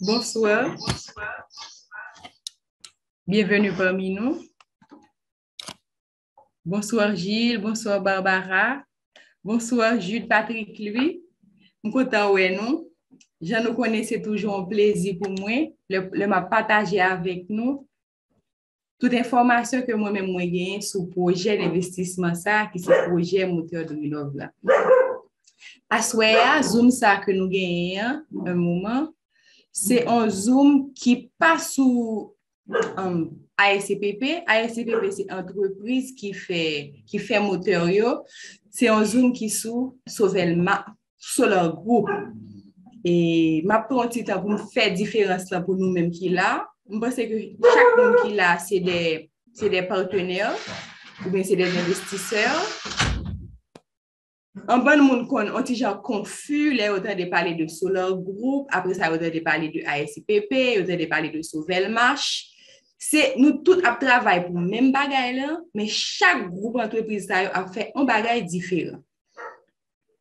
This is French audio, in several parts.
Bonsoir, bienvenue parmi nous. Bonsoir Gilles, bonsoir Barbara, bonsoir Jude Patrick Louis. Je suis content de nous. Je nous connais, c'est toujours un plaisir pour moi de partager avec nous toute information que moi-même j'ai gagnée sur le projet d'investissement ça, qui est le projet moteur de Minov. À ce Zoom ça que nous gagnons un moment, c'est un Zoom qui passe sous ASCPP. ASCPP, c'est une entreprise qui fait moteur. C'est un Zoom qui sous Sovelma, sur leur groupe. Et ma petit temps pour faire différence là pour nous-mêmes qui là. Je pense que chaque monde qui là, c'est des partenaires ou bien c'est des investisseurs. Un bon monde on est déjà confus, là, autant de parler de Solar Group, après ça, autant de parler de ASCPP, autant de parler de Sovelmarch. C'est nous tous à travailler pour le même bagage là, mais chaque groupe d'entreprise a fait un bagage différent.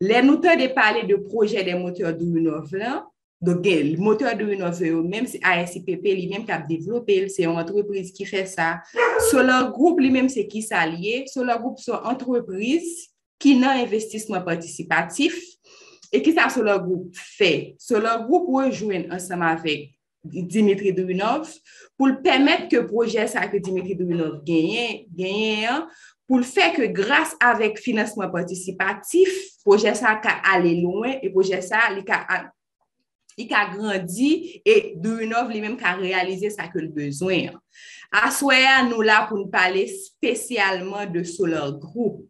Les nous de parler de projet des moteurs Duinov là, donc le moteur Duinov même c'est ASCPP lui-même qui a développé, c'est une entreprise qui fait ça. Solar Group lui-même c'est qui s'allie, Solar Group c'est une entreprise qui n'a investissement participatif et qui ça Solar Group fait. Solar Group rejoint ensemble avec Dimitri Duinov pour permettre que le projet ça que Dimitri Duinov gagne pour le faire que grâce avec financement participatif, le projet ça a aller loin et le projet ça il a grandi et Duinov lui-même a réalisé ça que le besoin. À ce moment nous là pour nous parler spécialement de Solar Group.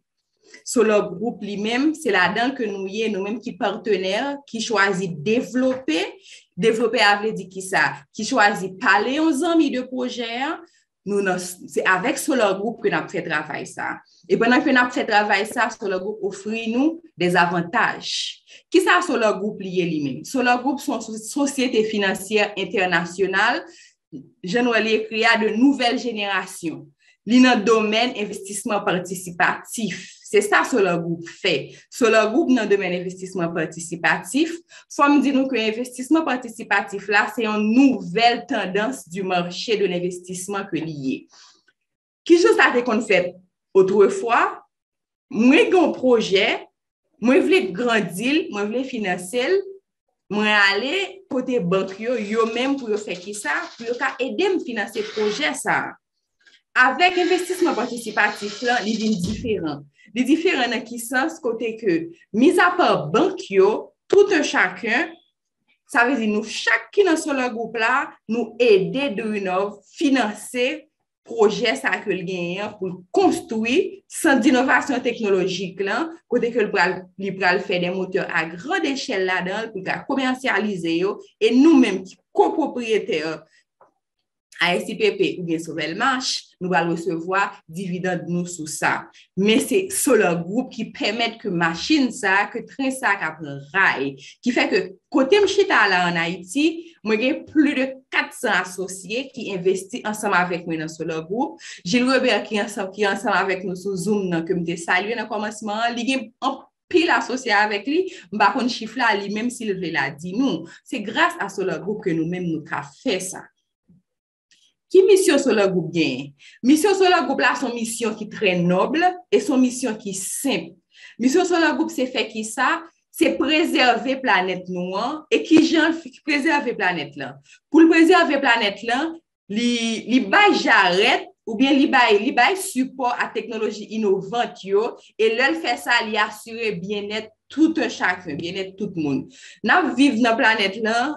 Solar Group lui-même, c'est là-dedans que nous-mêmes qui partenaires, qui choisit développer veut dire qui ça, qui choisit parler aux amis de projet, c'est avec Solar Group que nous avons fait travail ça. Et pendant que nous avons fait travail ça, Solar Group offre nous des avantages. Qui ça Solar Group lié lui-même? Solar Group sont une société financière internationale, je nous écrit de nouvelle génération. Dans le domaine investissement participatif. C'est ça que Solar Group fait. Solar Group, dans le domaine investissement participatif, faut me dire que l'investissement participatif, là, c'est une nouvelle tendance du marché de l'investissement que lié. Qui chose ça qu'on fait autrefois? Moi, j'ai un projet, moi, je veux grandir, moi, je veux financer, moi, aller côté banque, yo même pour faire qui ça, pour aider à financer le projet, ça. Avec investissement participatif, là, il est différent. Il est différent dans quel sens, côté que, mis à part banque, tout un chacun, ça veut dire nous, chacun dans ce groupe là, nous aider de financer projet ça que le gagnant pour construire sans innovation technologique là, côté que le pral faire des moteurs à grande échelle là-dedans pour commercialiser et nous-mêmes qui copropriétaires ASCPP ou bien Sovelmarch, nous allons recevoir dividendes nous sur ça. Mais c'est Solar Group qui permet que machine ça, que train ça prend rail, qui fait que côté m'chita là en Haïti, moi j'ai plus de 400 associés qui investissent ensemble avec moi dans Solar Group. Gilles Robert qui est ensemble avec nous sur Zoom que me salué dans le commencement, il y a pile associé avec lui, m'pa kon chiffre là lui même s'il veut la dit nous. C'est grâce à Solar Group que nous-mêmes nous avons fait ça. Qui mission Solar Group gagne? Mission Solar Group là, son mission qui est très noble et son mission qui est simple. Mission Solar Group, c'est fait qui ça? C'est préserver planète noire et qui gens préserver planète là. Pour préserver planète là, li bay j'arrête ou bien li bay support à technologie innovante yo et l'elle fait ça li assurer bien-être tout un chacun, bien-être tout le monde. N'a vivre dans planète là,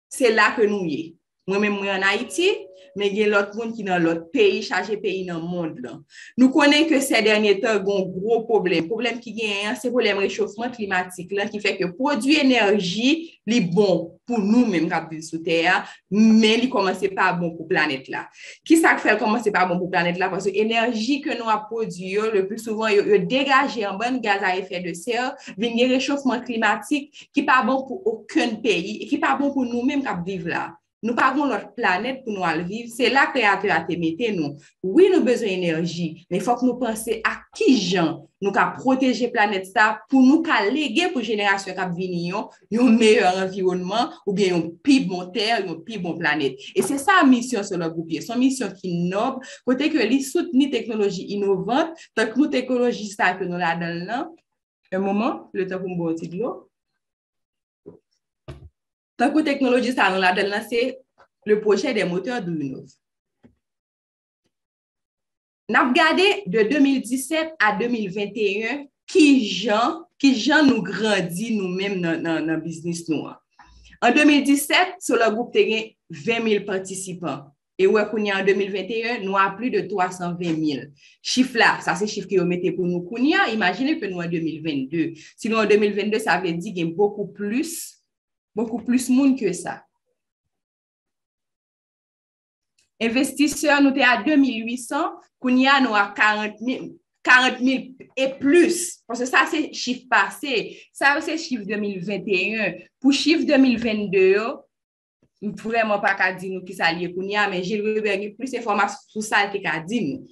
c'est là que nous y est. Moi-même, moi en Haïti, mais il y a l'autre monde qui dans l'autre pays, chargé pays dans le monde. Là. Nous connaissons que ces derniers temps, il y a un gros problème. Le problème qui est, c'est le problème réchauffement climatique, là, qui fait que produire énergie, c'est bon pour nous-mêmes, qui sur Terre, mais il commence pas bon pour la planète. Là. Qui ça fait commencer pas bon pour la planète? Là? Parce que l'énergie que nous avons produit, le plus souvent, il dégagé en bon gaz à effet de serre, vient réchauffement climatique qui n'est pas bon pour aucun pays et qui n'est pas bon pour nous-mêmes qui vivons là. nous parlons de notre planète pour nous aller vivre. C'est là que le créateur a mis nous. Oui, nous avons besoin d'énergie, mais il faut que nous pensions à qui gens nous avons protéger la planète ça pour nous léguer pour la génération qui venir un meilleur environnement ou bien une plus bonne terre, une plus bonne planète. Et c'est ça la mission sur le groupe. C'est une mission qui est noble, côté que les soutenir technologie innovante, tant que nous technologie ça que nous là dedans. Un moment, le temps pour me boire un petit de l'eau. Tant que technologie, ça, nous avons lancé le projet des moteurs Duyunov. Nous avons regardé de 2017 à 2021 qui gens nous grandit nous-mêmes dans le business. Nous. En 2017, sur le groupe, il y a 20 000 participants. Et en 2021, nous avons plus de 320 000. Chiffre là, ça c'est le chiffre que vous mettez pour nous. Imaginez que nous en 2022. Sinon, en 2022, ça veut dire qu'il y a beaucoup plus de monde que ça. Investisseurs, nous sommes à 2800, Kounia, nous à 40 000 et plus. Parce que ça, c'est chiffre passé. Ça, c'est chiffre 2021. Pour chiffre 2022, vraiment pas qu'à dire nous qui ça lié Kounia, mais j'ai plus d'informations sur ça qu'à dire nous.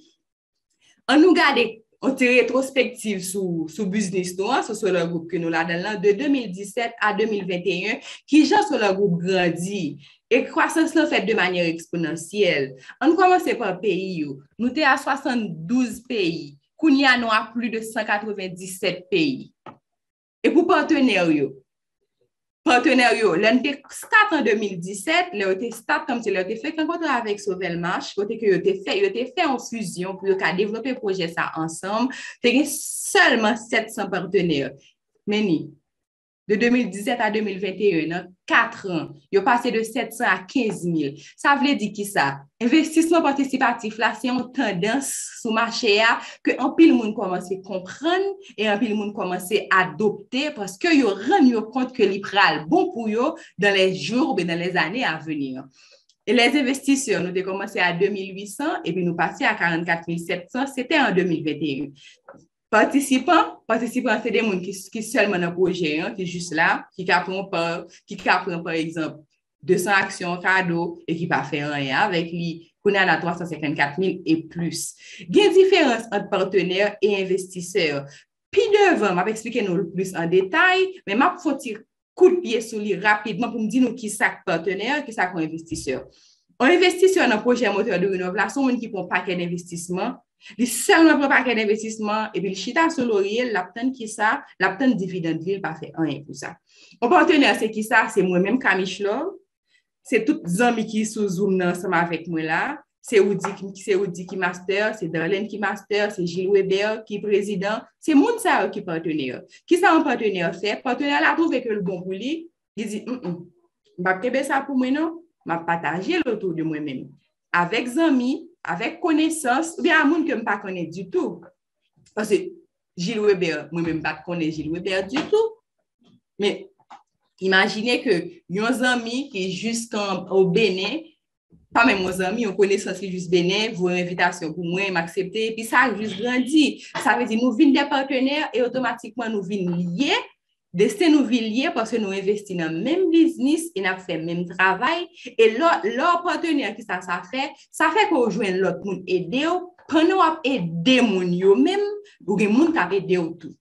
On nous garde une rétrospective sur business sur le groupe que nous l'avons de 2017 à 2021 qui genre sur le groupe grandit et croissance là fait de manière exponentielle. On commence par pays, nous sommes à 72 pays, Kounia nous a plus de 197 pays. Et pour partenaires, l'on start en 2017, l'on start comme si l'on fait un contrat avec Sauvelmarch, côté que l'on fait en fusion pour développer le projet ça ensemble, il y a seulement 700 partenaires. Mais de 2017 à 2021, dans 4 ans, il a passé de 700 à 15 000. Ça veut dire qui ça? Investissement participatif, là, c'est une tendance sur le marché que un pile monde commence à comprendre et un pile monde commence à adopter parce que ils rendent compte que l'IPRAL bon pour eux dans les jours ou dans les années à venir. Et les investisseurs, nous avons commencé à 2800 et puis nous passons à 44 700, c'était en 2021. Participants, c'est des gens qui seulement dans le projet, qui sont juste là, qui prennent par exemple 200 actions cadeaux et qui ne font rien avec lui, qu'on a 354 000 et plus. Il y a une différence entre partenaires et investisseurs. Puis devant, je vais expliquer nous plus en détail, mais je vais faire un coup de pied sur lui rapidement pour me dire qui est partenaire, qui est investisseur. Un investisseur dans le projet moteur de rénovation, qui prend un paquet d'investissement. Il seulement prend un paquet d'investissement et puis le chita sur l'oriel, l'obtenir qui ça, l'obtenir dividende, il pas fait rien pour ça. Un partenaire, c'est qui ça? C'est moi-même, Camille c'est tous les amis qui sont Zoom ensemble avec moi là. C'est Oudi qui master, c'est Darlene qui master, c'est Gilles Weber qui président. C'est monde ça qui partenaire. Qui ça un partenaire fait? Partenaire a trouvé que le bon pour lui, il dit, je ne vais pas ça pour moi non, je vais partager autour de moi-même. Avec amis, avec connaissance, ou bien un monde que je ne connais pas du tout. Parce que Gilles Weber, moi-même, je ne connais pas Gilles Weber du tout. Mais imaginez que nos amis qui sont juste au Bénin, pas même mes amis, on connaît ça, c'est juste Bénin, vous une invitation pour moi, m'accepter, puis ça a juste grandi. Ça veut dire nous venons des partenaires et automatiquement nous venons liés. Destin nous liés parce que nous investissons dans le même business et nous fait le même travail. Et leur partenaire qui ça fait qu'on joue l'autre monde aider pendant aider mon yo même ou des monde qui aider tout.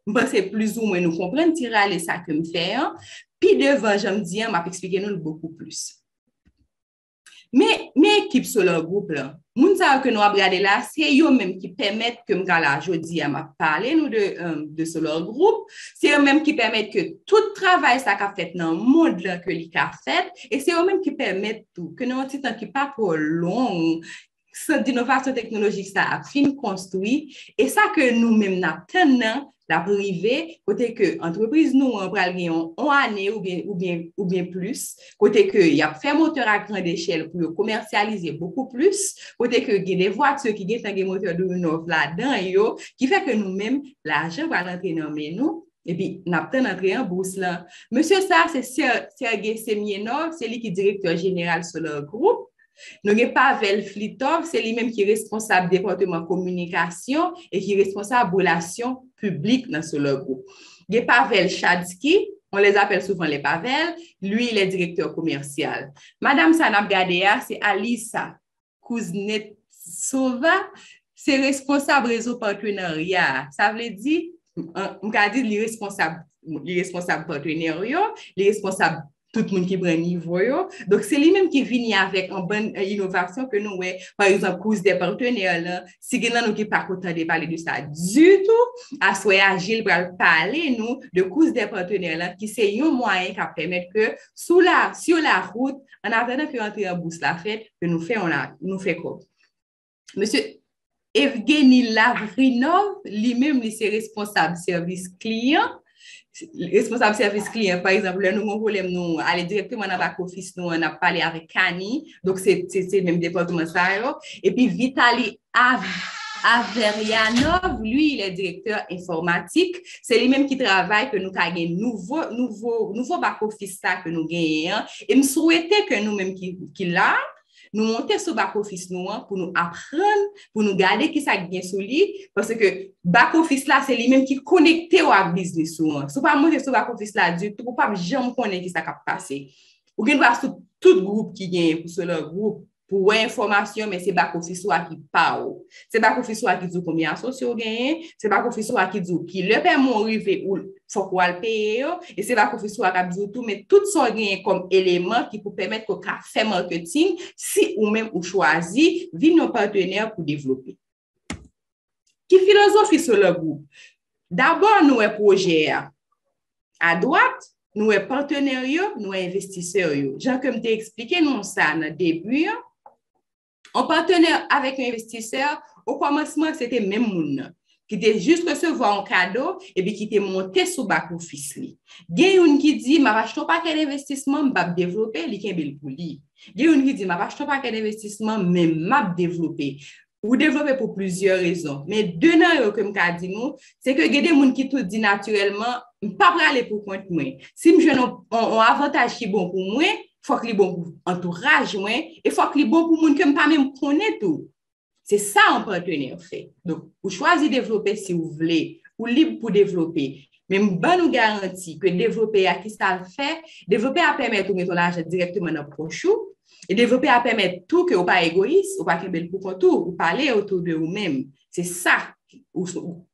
Je pense plus ou moins nous comprendre tirer ça que me faire. Puis devant je me dis m'a expliquer nous beaucoup plus. Mais mes équipes sur le groupe là, moun sa que nous regarder là, c'est eux même qui permettent que m'gala jodi à m'a parler nous de sur leur groupe, c'est eux même qui permettent que tout travail ça qu'a fait dans le monde là que li qu'a fait et c'est eux même qui permettent tout que nous un petit temps qui pas trop long cette innovation technologique ça a fin construit et ça que nous même n'attendons la privée côté que entreprise nous en pral gagnons en année ou bien plus côté que il y a fait moteur à grande échelle pour commercialiser beaucoup plus côté que il y a des voitures qui gagnent des moteurs de neuf là-dedans yo qui fait que nous même l'argent va rentrer dans nous et puis n'a pas entrer en bourse là monsieur ça c'est Sergei Semienov c'est lui qui est directeur général sur le groupe. Nous n'avons pas Pavel Flitov, c'est lui-même qui est responsable du département communication et qui est responsable de relations publiques dans ce groupe. Nous avons Pavel Chadsky, On les appelle souvent les Pavel. Lui, il est directeur commercial. Madame Sanab Gadea, c'est Alissa Kuznetsova, c'est responsable réseau partenariat. Ça veut dire, on va dire les responsables partenariat, les responsables tout le monde qui prend niveau. Donc, c'est lui-même qui vient avec une bonne innovation que nous, par exemple, course des partenaires, là, si nous qui pas content de parler de ça du tout, à soit Agile pour parler nous de course des partenaires, là, qui c'est un moyen qui permet que sur la route, en attendant que l'entrée en bourse la fête, que nous fait quoi? Monsieur Evgeny Lavrinov, lui-même, c'est responsable service client. Responsable service client, par exemple, nous avons problème, nous aller directement dans le back-office, nous on a parlé avec Kani, donc c'est le même département ça. Et puis Vitali Averianov, lui, il est directeur informatique. C'est lui-même qui travaille que nous avons nouveau back-office que nous gagnons. Et me souhaitais que nous-mêmes qui l'a, nous monter sur back-office nous pour nous apprendre, pour nous garder qui ça bien solide, parce que back-office là, c'est lui-même qui est connecté au business. Si vous pas monter sur back-office là, du tout, vous pas jamais connaître qui ça va passer. Vous pouvez voir sur tout groupe qui gagne pour ce groupe, pour information, mais c'est back-office qui parle. C'est back-office qui dit combien sociaux gagnent, c'est back-office qui dit qui le permet arriver ou faut qu'on le paye, et c'est back-office qui dit tout, mais tout ça gagne comme élément qui peut permettre qu'on fasse marketing si ou même ou choisi vivre nos partenaires pour développer. Qui philosophie sur le groupe? D'abord, nous avons projet à droite, nous avons partenariat, nous avons investisseurs. Jean, comme tu as expliqué, nous ça dans le début. En partenaire avec un investisseur, au commencement, c'était même monde qui était juste recevoir un cadeau et puis qui était monté sous back-office. Il y a une qui dit, je vais acheter un paquet d'investissement, je vais développer, il y a un pour lui. Il y a une qui dit, je vais acheter un paquet d'investissement, mais je vais développer. Ou développer pour plusieurs raisons. Mais deux noms, comme je dis, c'est que il y a des gens qui tout dit naturellement, je ne vais pas aller pour compte moi. Si je un avantage qui est bon pour moi, il faut qu'il est bon pour l'entourage, et il faut qu'il est bon pour les gens qui ne pas même connaître tout. C'est ça un partenaire fait. Donc, vous choisissez de développer si vous voulez, ou libre pour développer. Mais je vous garantis que développer à qui ça le fait, développer à permettre de mettre l'argent directement dans le prochain, et développer à permettre tout que vous pas égoïste, ou pas que vous pour tout, ou parler autour de vous-même. C'est ça,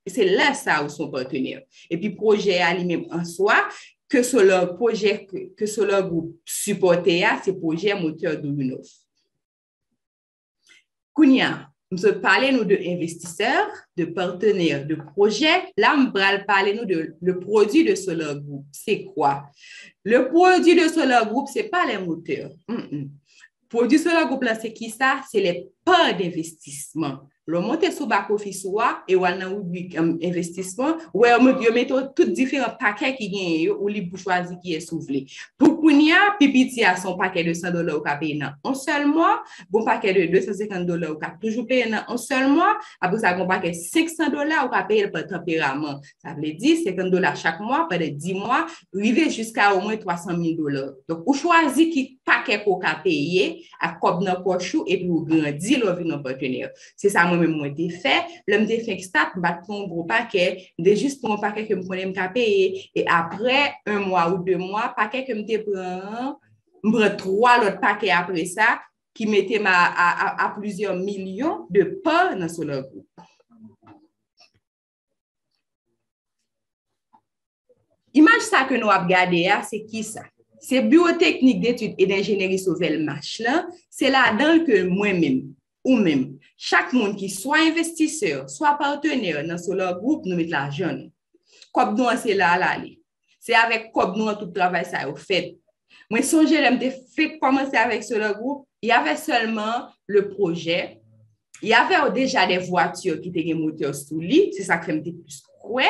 c'est là ça où son partenaire. Et puis, projet à lui-même en soi, que sur leur projet, que sur leur groupe supporté, c'est projet moteur de l'UNOF. Kounia, nous parlons de investisseurs, de partenaires, de projets. Là, nous parlons de le produit de Solar Group. C'est quoi? Le produit de Solar Group, ce n'est pas les moteurs. Produit Solar Group, c'est qui ça? C'est les parts d'investissement. Le monter sur back-office et ou un investissement, ou on met tous différents paquets qui gagnent ou les choisir qui est soufflé. Pour Kounia, Pipiti a son paquet de $100 au cap payé en seul mois, bon paquet de $250 au cap toujours payé en seul mois, après ça, bon paquet $500 au cap payé par tempérament. Ça veut dire $50 chaque mois, pendant 10 mois, arriver jusqu'à au moins $300,000. Donc, on choisit qui paquet au cap payé à cop dans pochou et puis on grandit le partenaire. C'est ça moi-même moi j'ai fait, l'homme j'ai fait start battre un gros paquet, de juste pour un paquet que me connais me payer et après 1 mois ou 2 mois, paquet que me prend 3 autres paquets après ça qui mettait à plusieurs millions de parts dans Solar Group. Image ça que nous avons regardé, c'est qui ça? C'est biotechnique d'études et d'ingénierie Sauvel-March là, c'est là-dedans que moi-même ou même chaque monde qui soit investisseur, soit partenaire dans Solar Group, nous met l'argent. Comme nous c'est là c'est avec comme nous tout travail ça au fait. Moi songe j'ai fait commencer avec Solar Group, il y avait seulement le projet, il y avait déjà des voitures qui étaient moteur sous lit, c'est ça que fait plus quoi.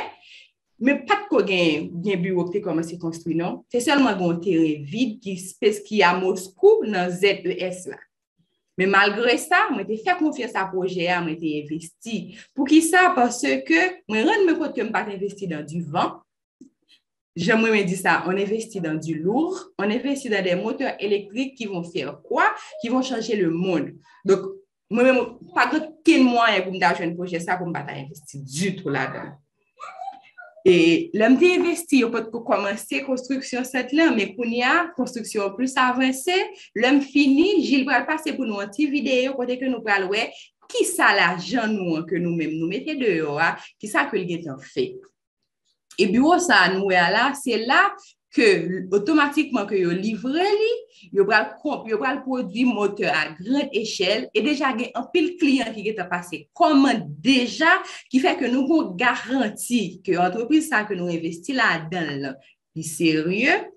Mais pas de gain bureau qui commencé à construire, non. C'est seulement un terrain vide qui est à Moscou dans ZES là. Mais malgré ça, moi j'ai fait confiance à projet, moi j'ai investi. Pour qui ça? Parce que moi rends me compte que je pas investi dans du vent. J'aimerais me dire ça, on investit dans du lourd, on investit dans des moteurs électriques qui vont faire quoi? Qui vont changer le monde. Donc moi-même pas de quel moyen pour me faire un projet ça pour me pas investir du tout là-dedans. Et l'homme investi, on peut commencer construction cette là, mais qu'on y a construction plus avancée, l'homme fini, Gilles va passer pour nous une petite vidéo côté que nous parlons qui ça l'argent nous que nous-mêmes nous mettons dehors, qui ça que le gain fait. Et bureau ça nous là, c'est là que automatiquement que yo livré li, yo pral produit moteur à grande échelle et déjà il y a un pile client qui est passé commande déjà qui fait que nous avons garanti que l'entreprise ça que nous investit là-dedans est sérieux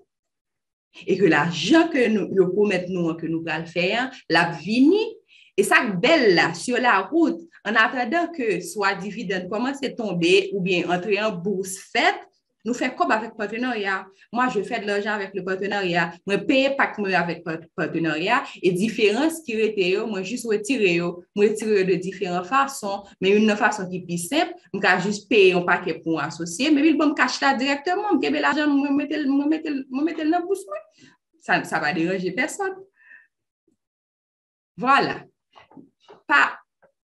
et que l'argent que nous promettons nous que nous allons faire la vini et ça belle là sur la route en attendant que soit dividende commence à tomber ou bien entrer en bourse faite. Nous faisons comme avec partenariat. Moi, je fais de l'argent avec le partenariat. Je paye pas avec le partenariat. Et différence qui était, moi, juste retirer de différentes façons. Mais une façon qui est plus simple, je vais juste payer un paquet pour un associé. Mais il va me cacher là directement. Je vais l'argent, je mettre dans la bourse. Ça va déranger personne. Voilà.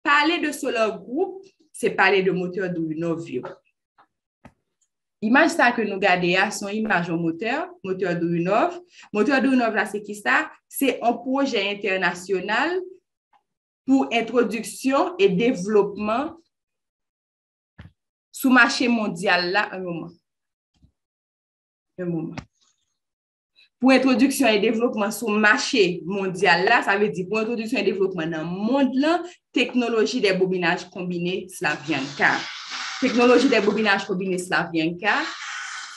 Parler de Solar Group, c'est parler de moteur d'Uinov. Image ça que nous regardons, son image au moteur d'Uinov. Moteur d'Uinov, là, c'est qui ça? C'est un projet international pour introduction et développement sous marché mondial là, un moment. Pour introduction et développement sur le marché mondial là, ça veut dire pour introduction et développement dans le monde là, technologie des bobinages combinés Slavianka. Technologie des bobinages combinés Slavianka,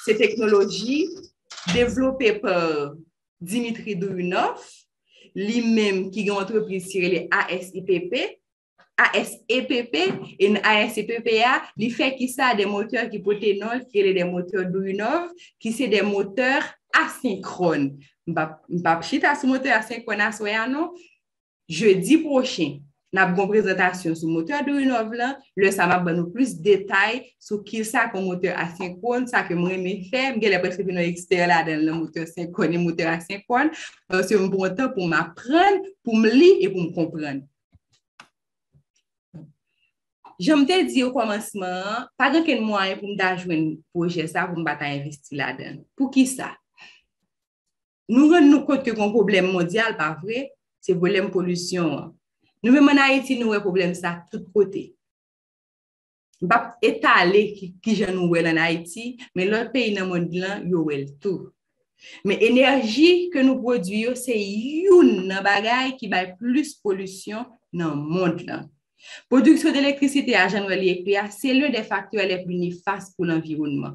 c'est technologie développée par Dimitri Douinov, lui-même qui est une entreprise sur les ASIPP, et ASIPP, il fait qui ça des moteurs qui potenol, qui sont des moteurs Douinov, qui sont des moteurs asynchrones. Je ne vais pas chiter ce moteur asynchrone à soi, non? Jeudi prochain, nous avons une présentation sur le moteur Douinov, le ça va nous plus de détails sur qui ça comme moteur asynchrone, ça que moi je fais, je vais presque un expert là dans le moteur synchrone et moteur asynchrone, parce que je prends temps pour m'apprendre, pour me lire et pour me comprendre. Je me dis au commencement, pas de moyen pour me jouer un projet ça pour me investir là-dedans. Pour qui ça? Nous rendons compte que un problème mondial, pas vrai, c'est le problème pollution. Nous-mêmes en Haïti, nous avons un problème ça de tous côtés. Je ne vais pas étaler qui je nous en Haïti, mais l'autre pays dans le monde, ils ont tout. Mais l'énergie que nous produisons, c'est une bagaille qui va plus pollution dans le monde. Production d'électricité à Jean-Noël, c'est l'un des facteurs les plus néfastes pour l'environnement.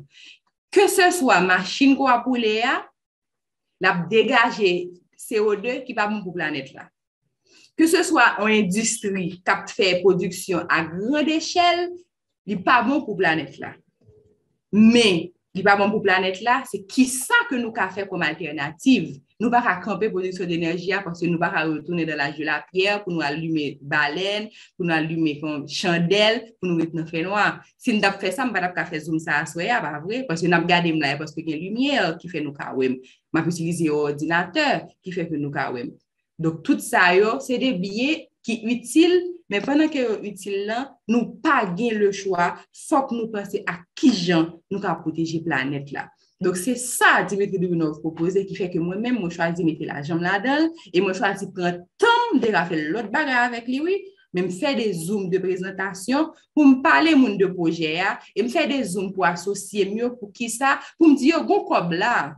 Que ce soit machine qu'on a pour la dégager CO2 qui va bon pour la planète là. Que ce soit une industrie qui fait production à grande échelle, il n'est pas bon pour la planète là. Mais il n'est pas bon pour la planète là, c'est qui ça que nous avons fait comme alternative. Nous ne pouvons pas camper production d'énergie parce que nous ne pouvons pas retourner dans l'âge de la pierre pour nous allumer baleine, pour nous allumer comme chandelle, pour nous mettre dans le feu noir. Si nous avons fait ça, nous ne pouvons pas faire zoom ça à soi, pas vrai? Parce que nous avons gardé là parce qu'il y a une lumière qui fait nous kawem. Nous avons utilisé un ordinateur qui fait que nous kawem. Donc, tout ça, c'est des billets qui sont utiles, mais pendant que sont utiles là, nous n'avons pas le choix. Il faut que nous pensions à qui gens nous pouvons protéger la planète là. Donc, c'est ça, Dimitri Douinov propose, qui fait que moi-même, je choisis de mettre la jambe là-dedans et je choisis de prendre le temps de faire l'autre bagarre avec lui, oui, mais me faire des zooms de présentation pour me parler de projet et me faire des zooms pour associer mieux pour qui ça, pour me dire, bon, comme là,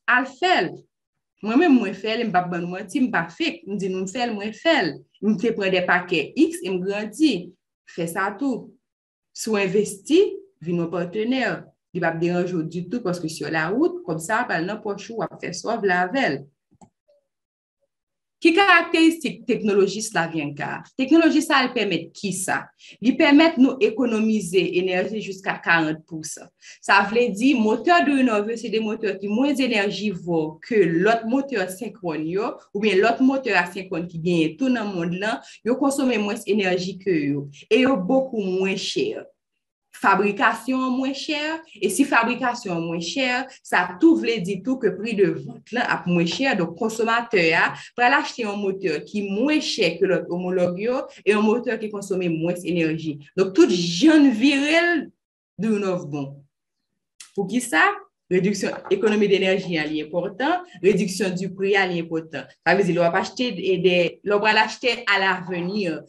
à le faire. Moi-même, je fais, je ne pas mentir, je ne pas fait, je me dis, je fais, je prends des paquets X et je grandis. Fais ça tout. Soit investi, vient nos partenaires. Il ne va pas déranger du tout parce que sur la route, comme ça, par n'importe où, on va faire sauve la veille. Qui caractéristique technologie Slavianka? Technologie ça elle permet qui ça? Il permet nous économiser énergie jusqu'à 40%. Ça veut dire moteur Douinov c'est des moteurs qui moins énergivores que l'autre moteur synchrone ou bien l'autre moteur asynchrone qui gagne tout dans le monde là, ils consomment moins d'énergie que eux et ils beaucoup moins cher. Fabrication moins chère et si fabrication moins chère ça tout veut dire tout que prix de vente là moins cher donc consommateur pour acheter un moteur qui est moins cher que l'autre homologue et un moteur qui consomme moins d'énergie donc toute jeune viril Douinov bon Pour qui ça? Réduction économie d'énergie est important, réduction du prix est important. Ça veut dire qu'on va acheter on va l'acheter à l'avenir.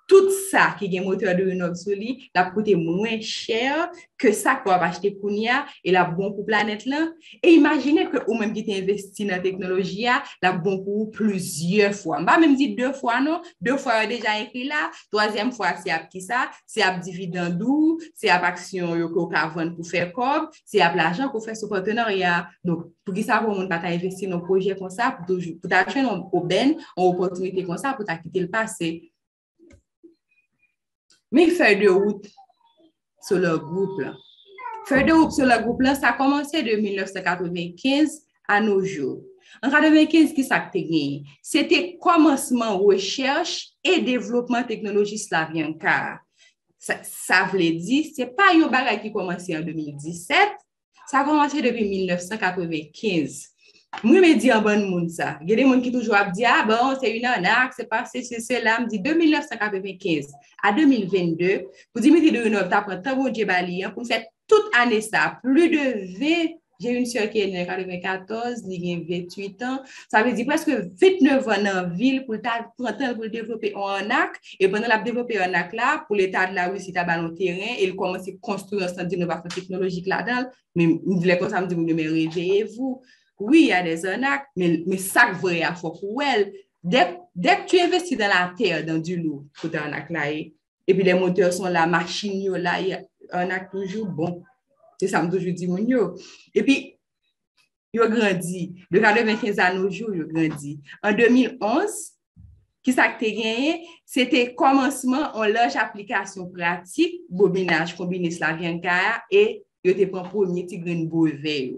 Tout ça qui est moteur de Rénov sur lui, la coûter moins cher que ça qu'on va acheter pour Nia et la bon pour planète là. Et imaginez que ou même qui t'investi dans la technologie, la bon pour plusieurs fois. Pas même dit 2 fois non, 2 fois déjà écrit là, troisième fois c'est à qui ça, c'est à dividende ou c'est à action qu'on vendre pour faire comme, c'est à l'argent qu'on fait sur partenariat. Donc pour qui ça pour monde pas investir dans un projet comme ça pour toujours pour t'acheter une aubaine, une opportunité comme ça pour quitter le passé. Mais feuille de route sur le groupe là. Feuille de route sur le groupe là, ça a commencé de 1995 à nos jours. En 1995, qui ça a gagné? C'était commencement recherche et développement technologie Slavianka. Ça veut dire, c'est pas un bagage qui a commencé en 2017, ça a commencé depuis 1995. Moi, je me dis en bon monde ça. Il y a des gens qui toujours disent, ah bon, c'est une arnaque, c'est pas c'est là. Je me dis, de 1995 à 2022, pour Dimitri de Renov, tu apprends tant bon Dieu bali, pour faire toute année ça, plus de 20, j'ai une soeur qui est née en 94, il a 28 ans, ça veut dire presque 29 ans dans la ville pour développer un arnaque, et pendant la développer un arnaque là, pour l'État de la Russie, il a un terrain, et il commence à construire un centre d'innovation technologique là-dedans, mais il voulait comme ça me dire, mais réveillez-vous. Oui, il y a des arnaques, mais ça vrai à faut pour elle. Dès que tu investis dans la terre, dans du loup, pour ton arnaque là, et puis les moteurs sont là, machines là, il y a un arnaque toujours bon. C'est ça, je toujours dis mon yo. Et puis, il a grandi. De 95 à nos jours, il a grandi. En 2011, qui ça que gagné, c'était commencement en large application pratique, bobinage combiné Slavianka et il était pour premier petit grain brevet.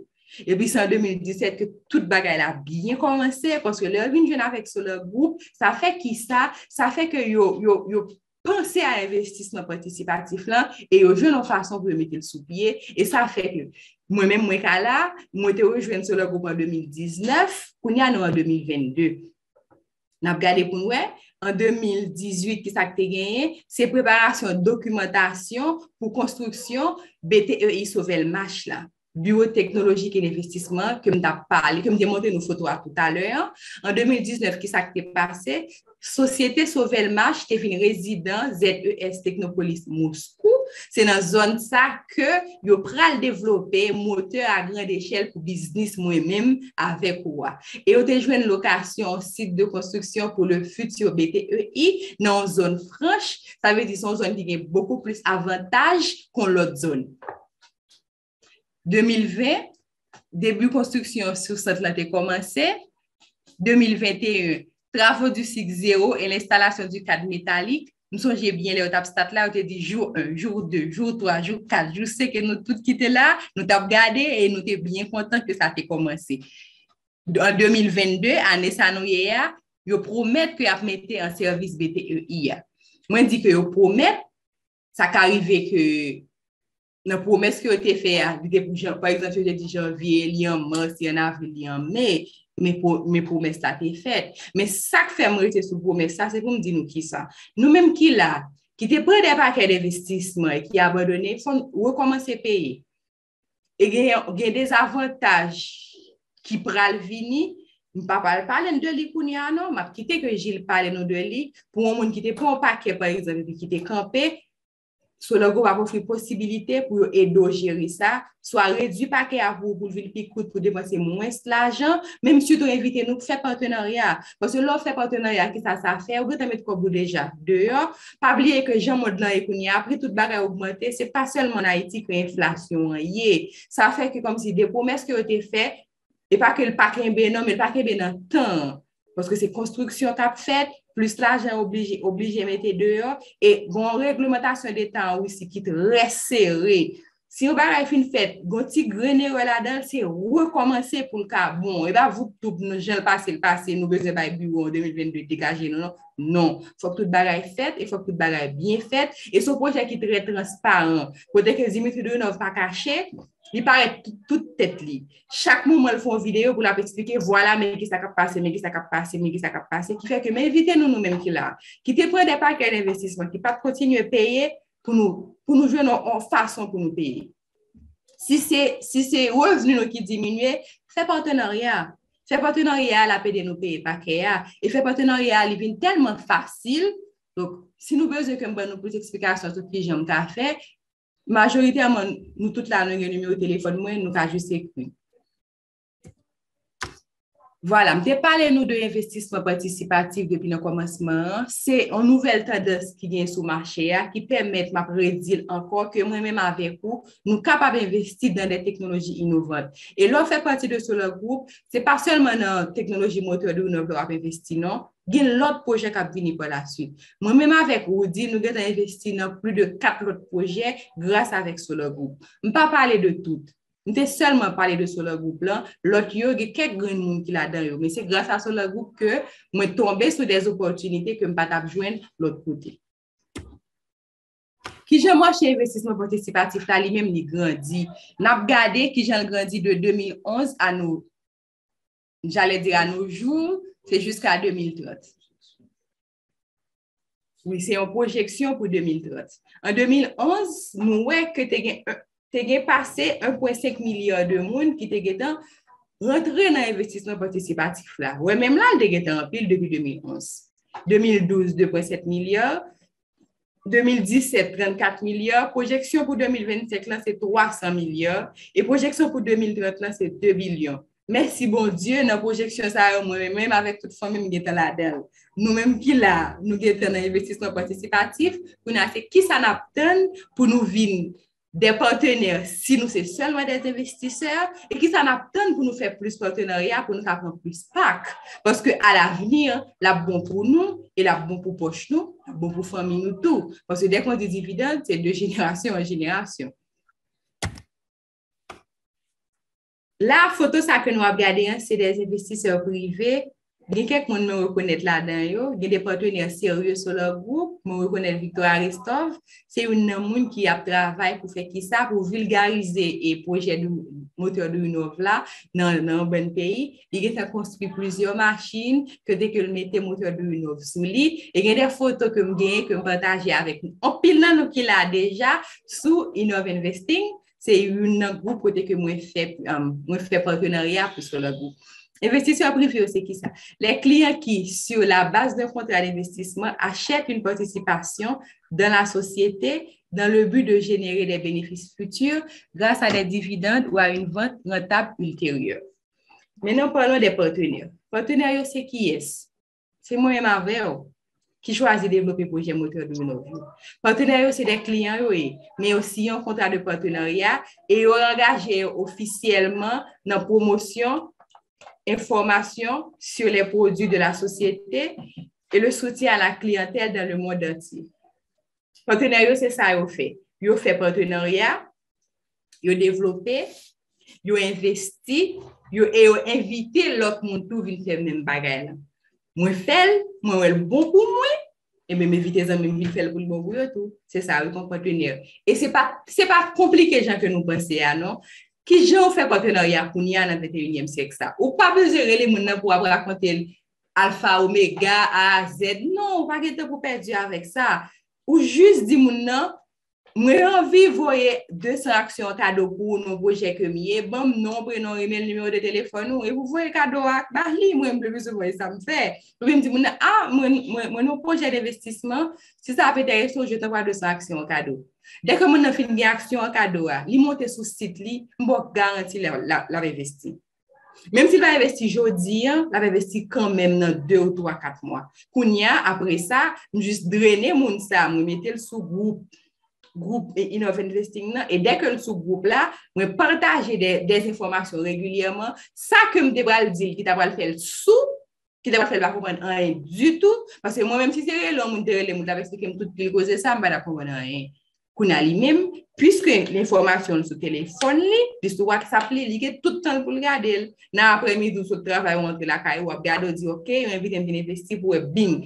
Et puis, c'est en 2017 que toute bagaille a bien commencé parce que leur vient avec le groupe, ça fait qui ça? Ça fait que yo pensé à investissement participatif là et yo joué une façon pour mettre le sous pied et ça fait que moi-même, moi te rejoint sur le groupe en 2019, qu'on y a en 2022. On a regardé pour nous, en 2018, qui ça que gagné, c'est préparation, documentation pour construction BTEI Sauvel-Mach là. Bureau technologique et d'investissement, que je parlé, que je montré nos photos tout à l'heure. En 2019, qui s'est passé, Société Sauvel-Mach, qui est une résident ZES Technopolis Moscou. C'est dans la zone ça que je pral développer moteur à grande échelle pour business moi-même avec quoi. Et on a joué une location, site de construction pour le futur BTEI dans une zone franche. Ça veut dire une zone qui a beaucoup plus d'avantages qu'en l'autre zone. 2020, début construction sur cette là a commencé. 2021, travaux du cycle 0 et l'installation du cadre métallique. Nous sommes bien les étapes stat là, on te dit jour 1, jour 2, jour 3, jour 4. Je sais que nous tous qui étaient là, nous t'avons regardé et nous sommes bien contents que ça a commencé. En 2022, année sanoyea, ils promettent qu'ils vont mettre en service BTEI. Moi, je dis que ils promettent, ça qu'arrive que dans promesse que tu fait par exemple je dis janvier li en mars li en avril li en mai mais promesse ça t'est fait mais ça que fait me sur promesse ça c'est pour me dire nous qui ça nous même qui là qui te prend des paquets d'investissement et qui abandonné faut recommencer payer et gain des avantages qui pral vini pas parler de li kounya non m'a quitter que Gilles parler nous de li pour un monde qui te prend un paquet par exemple qui te campé. So, le groupe va offrir possibilité pour aider à gérer ça, soit réduire paquet à vous pour le pic pour dépenser moins l'argent, même si tu inviter nous pour faire partenariat. Parce que l'offre fait partenariat, qui ça fait, vous te mettre comme déjà. Dehors, pas oublier que Jean Modelan et Kounia, après tout bagage augmenté, c'est pas seulement en Haïti que l'inflation. Ça fait que comme si des promesses qui ont été faites, et pas que le paquet est non, mais le paquet est dans le temps. Parce que c'est construction qu'a fait, plus l'argent obligé de mettre dehors, et une réglementation des temps aussi qui est très serrée. Si on va faire une fête, un petit grenet là-dedans, c'est recommencer pour le cas. Bon, et bien vous, tout nous jeunes le passé, nous besoin de bureau en 2022 dégager, non. Il faut que tout le bagage est fait, il faut que tout le bagage est bien fait, et ce projet qui est très transparent. Peut-être que Dimitri de Renov pas caché, il paraît toute tête li. Chaque moment, ils font une vidéo pour expliquer, voilà, mais qui ça a passé, mais qui ça a passé, mais qui ça a passé, qui fait que, mais invitez-nous nous-mêmes qui là, qui te prennent des paquets d'investissement, qui pas continuer à payer pour nous jouer en façon pour nous payer. Si c'est revenu qui diminue, fais partenariat. Fais partenariat à la paix de nos pays paquets. Et fais partenariat, il vient tellement facile. Donc, si nous besoin que nous plus d'explications sur ce que j'aime faire, majoritairement, nous toutes là, nous avons un numéro de téléphone, nous avons juste écrit. Voilà, je parlé nous de investissement participatif depuis le commencement. C'est une nouvelle tendance qui vient sur le marché qui permet de prédire encore que moi-même avec vous, nous sommes capables d'investir dans des technologies innovantes. Et là, fait partie de ce groupe, ce n'est pas seulement dans la technologie moteur de nous avons investi, non. Il y a l'autre projet qui a venu par la suite. Moi-même avec vous, nous avons investi dans plus de 4 autres projets grâce avec ce groupe. Je ne vais pas parler de tout. Nous avons seulement parlé de ce groupe là, l'autre il y a quelques grands monde qui là-dedans, mais c'est grâce à ce groupe que je suis tombé sur des opportunités que je ne peux pas joindre l'autre côté. Qui j'ai marché investissement participatif là, lui-même il grandit. N'a regardé qui j'ai grandi de 2011 à nous, j'allais dire à nos jours, c'est jusqu'à 2030. Oui, c'est une projection pour 2030. En 2011, nous voyons que tu as passé 1,5 milliard de monde qui te rentré dans l'investissement participatif là. Ouais, même là, tu es en pile depuis 2011. 2012, 2,7 milliards. 2017, 34 milliards. Projection pour 2025, là, c'est 300 milliards. Et projection pour 2030, là, c'est 2 billions. Merci, bon Dieu, dans la projection, ça, moi-même, avec toute famille, nous sommes là-dedans. Nous-mêmes qui là, nous sommes dans l'investissement participatif, pour nous faire qui ça n'attend pour nous vivre des partenaires, si nous sommes seulement des investisseurs, et qui ça n'attend pour nous faire plus de partenariats, pour nous faire plus PAC. Parce qu'à l'avenir, la bon pour nous, et la bon pour poche nous, la bon pour famille nous tout. Parce que dès qu'on dit dividendes, c'est de génération en génération. La photo ça que nous avons regardé, c'est des investisseurs privés. Il y a quelqu'un qui me reconnaît là-dedans. Il y a des partenaires sérieux sur leur groupe. Je reconnais Victor Aristov. C'est une personne qui a travaillé pour faire ça, pour vulgariser les projets de moteur de Unov là dans un bon pays. Il a construit plusieurs machines que dès que le mettait moteur de Unov sous lui. Et il y a des photos que je partage avec nous. En pile nous qui l'a déjà sous Innov Investing. C'est un groupe côté que moi fait partenariat pour ce groupe. Investisseurs privés, c'est qui ça? Les clients qui, sur la base d'un contrat d'investissement, achètent une participation dans la société dans le but de générer des bénéfices futurs grâce à des dividendes ou à une vente rentable ultérieure. Maintenant, parlons des partenaires. Partenaires, c'est qui est-ce? C'est moi-même avec eux qui choisit de développer le projet moteur de nos vies. Partenaires, c'est des clients, oui, mais aussi un contrat de partenariat et ils ont engagé officiellement dans la promotion, information sur les produits de la société et le soutien à la clientèle dans le monde entier. Partenaires, c'est ça qu'ils ont fait. Ils ont fait partenariat, ils ont développé, ils ont investi, ils ont invité l'autre monde pour venir faire le même bagage. Moi, moi, le bon pour moi, et même éviter ça, même faire le bon pour tout. C'est ça, oui, comme partenaire. Et c'est pas compliqué, gens que nous pensons, non? Qui j'ai fait partenariat pour nous dans le 21e siècle, ça? Ou pas besoin de les gens pour raconter alpha, oméga, A, Z. Non, pas de temps pour perdre avec ça. Ou juste dire, non, moi, envie de voir 200 actions cadeau pour nos projets que mieux. Bon, non, prénom, email, numéro de téléphone, et vous voyez cadeau à Bali, moi, je plus souvent, ça me fait. Je me dis, mon projet d'investissement, si ça peut être je t'envoie 200 actions cadeau. Dès que mon fait une action cadeau, il monte sur le site, il me garantit l'investir. Même s'il va investir aujourd'hui, il va investir quand même dans 2 ou 3, 4 mois. Après ça, je juste drainer mon ça, je mettre le sous-groupe Innov Investing et dès que le sous-groupe là, je partage des informations régulièrement. Ça que je devrais dire, qui devrait faire le sous, qui devrait faire pas comprendre rien du tout, parce que moi-même si c'est l'homme de expliquer tout ce cause ça, je ne vais pas comprendre rien. Qu'on a lui-même, puisque l'information sur le téléphone, l'histoire qui s'appelle, il est tout le temps pour le regarder. Dans l'après-midi, sur le travail, on entre la caille, on regarde, on dit, OK, on invite à investir pour bing.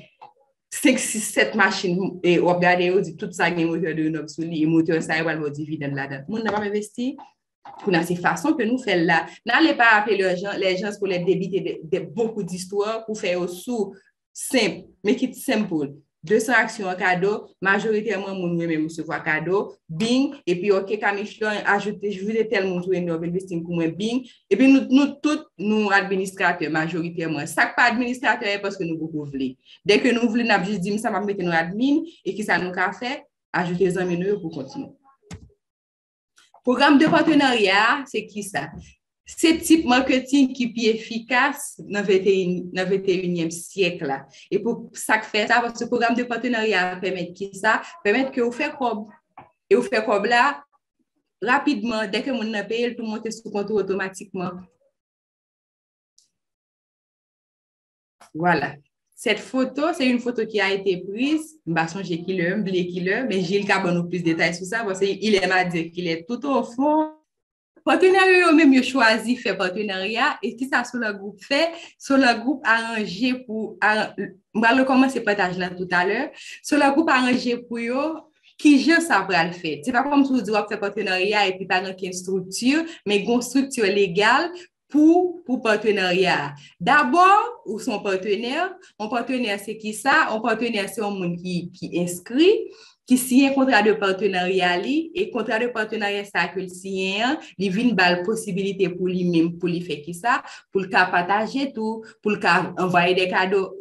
5, 6, 7 machines, et on regarde, on dit tout ça, il y a un moteur de Unox, et moteur, ça, il va le dividende là-dedans. Tout le monde n'a pas investi. Pour ces façons que nous faisons là. N'allez pas appeler les gens pour les débiter beaucoup d'histoires pour faire au sous simple, mais qui est simple. 200 actions en cadeau, majoritairement, mon même recevoir cadeau, bing, et puis, OK, Camichelon, ajouter, je voulais tel monde investir pour moi, bing, et puis, nous tous, nous, administrateurs, majoritairement, ça pas administrateur parce que nous voulons. Dès que nous voulons, nous avons juste dit, ça va mettre nos admin, et qui ça nous a fait, ajouter les amis pour continuer. Programme de partenariat, c'est qui ça? C'est type marketing qui est efficace dans le 21e siècle. Là. Et pour ça que fait ça, parce que le programme de partenariat permet qui ça? Permet que vous faites comme. Et vous faites comme là, rapidement, dès que vous avez payé, tout monte sous compte automatiquement. Voilà. Cette photo, c'est une photo qui a été prise. Je ne sais pas si j'ai mais Gilles Carbon plus de détails sur ça, parce qu'il m'a dit qu'il est tout au fond. Partenariat, même yo choisi faire partenariat et qui ça sur le groupe fait, sur le groupe arrangé pour on va le commencer partage là tout à l'heure, sur le groupe arrangé pour yo qui je ça va le faire. C'est pas comme si vous dites faire partenariat et puis pas une structure, mais une structure légale pour partenariat. D'abord, ou son partenaire, c'est qui ça? Un partenaire c'est un monde qui inscrit qui signe un contrat de partenariat et contrat de partenariat ça que le signe il vient bal possibilité pour lui-même pour lui faire qui ça pour le cas partager tout pour le cas envoyer des cadeaux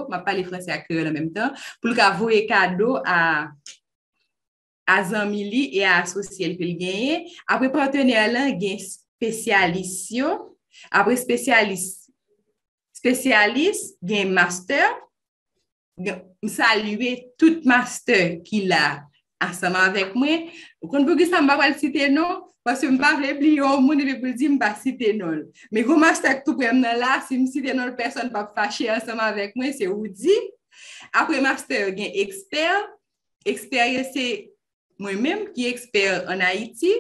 m'a parler français à créole en même temps pour le cas envoyer cadeaux à Zamili et à associer le gagner après partenaire là gain spécialiste après spécialiste gain master saluer tout master qu'il a ensemble avec moi. Quand vous ça m'a pas citer non parce que m'pas oublier au monde et pour dire m'pas citer non. Mais go master tout prendre là si me citer non personne pas fâcher ensemble avec moi c'est Oudi. Après master gain expert c'est moi-même qui expert en Haïti.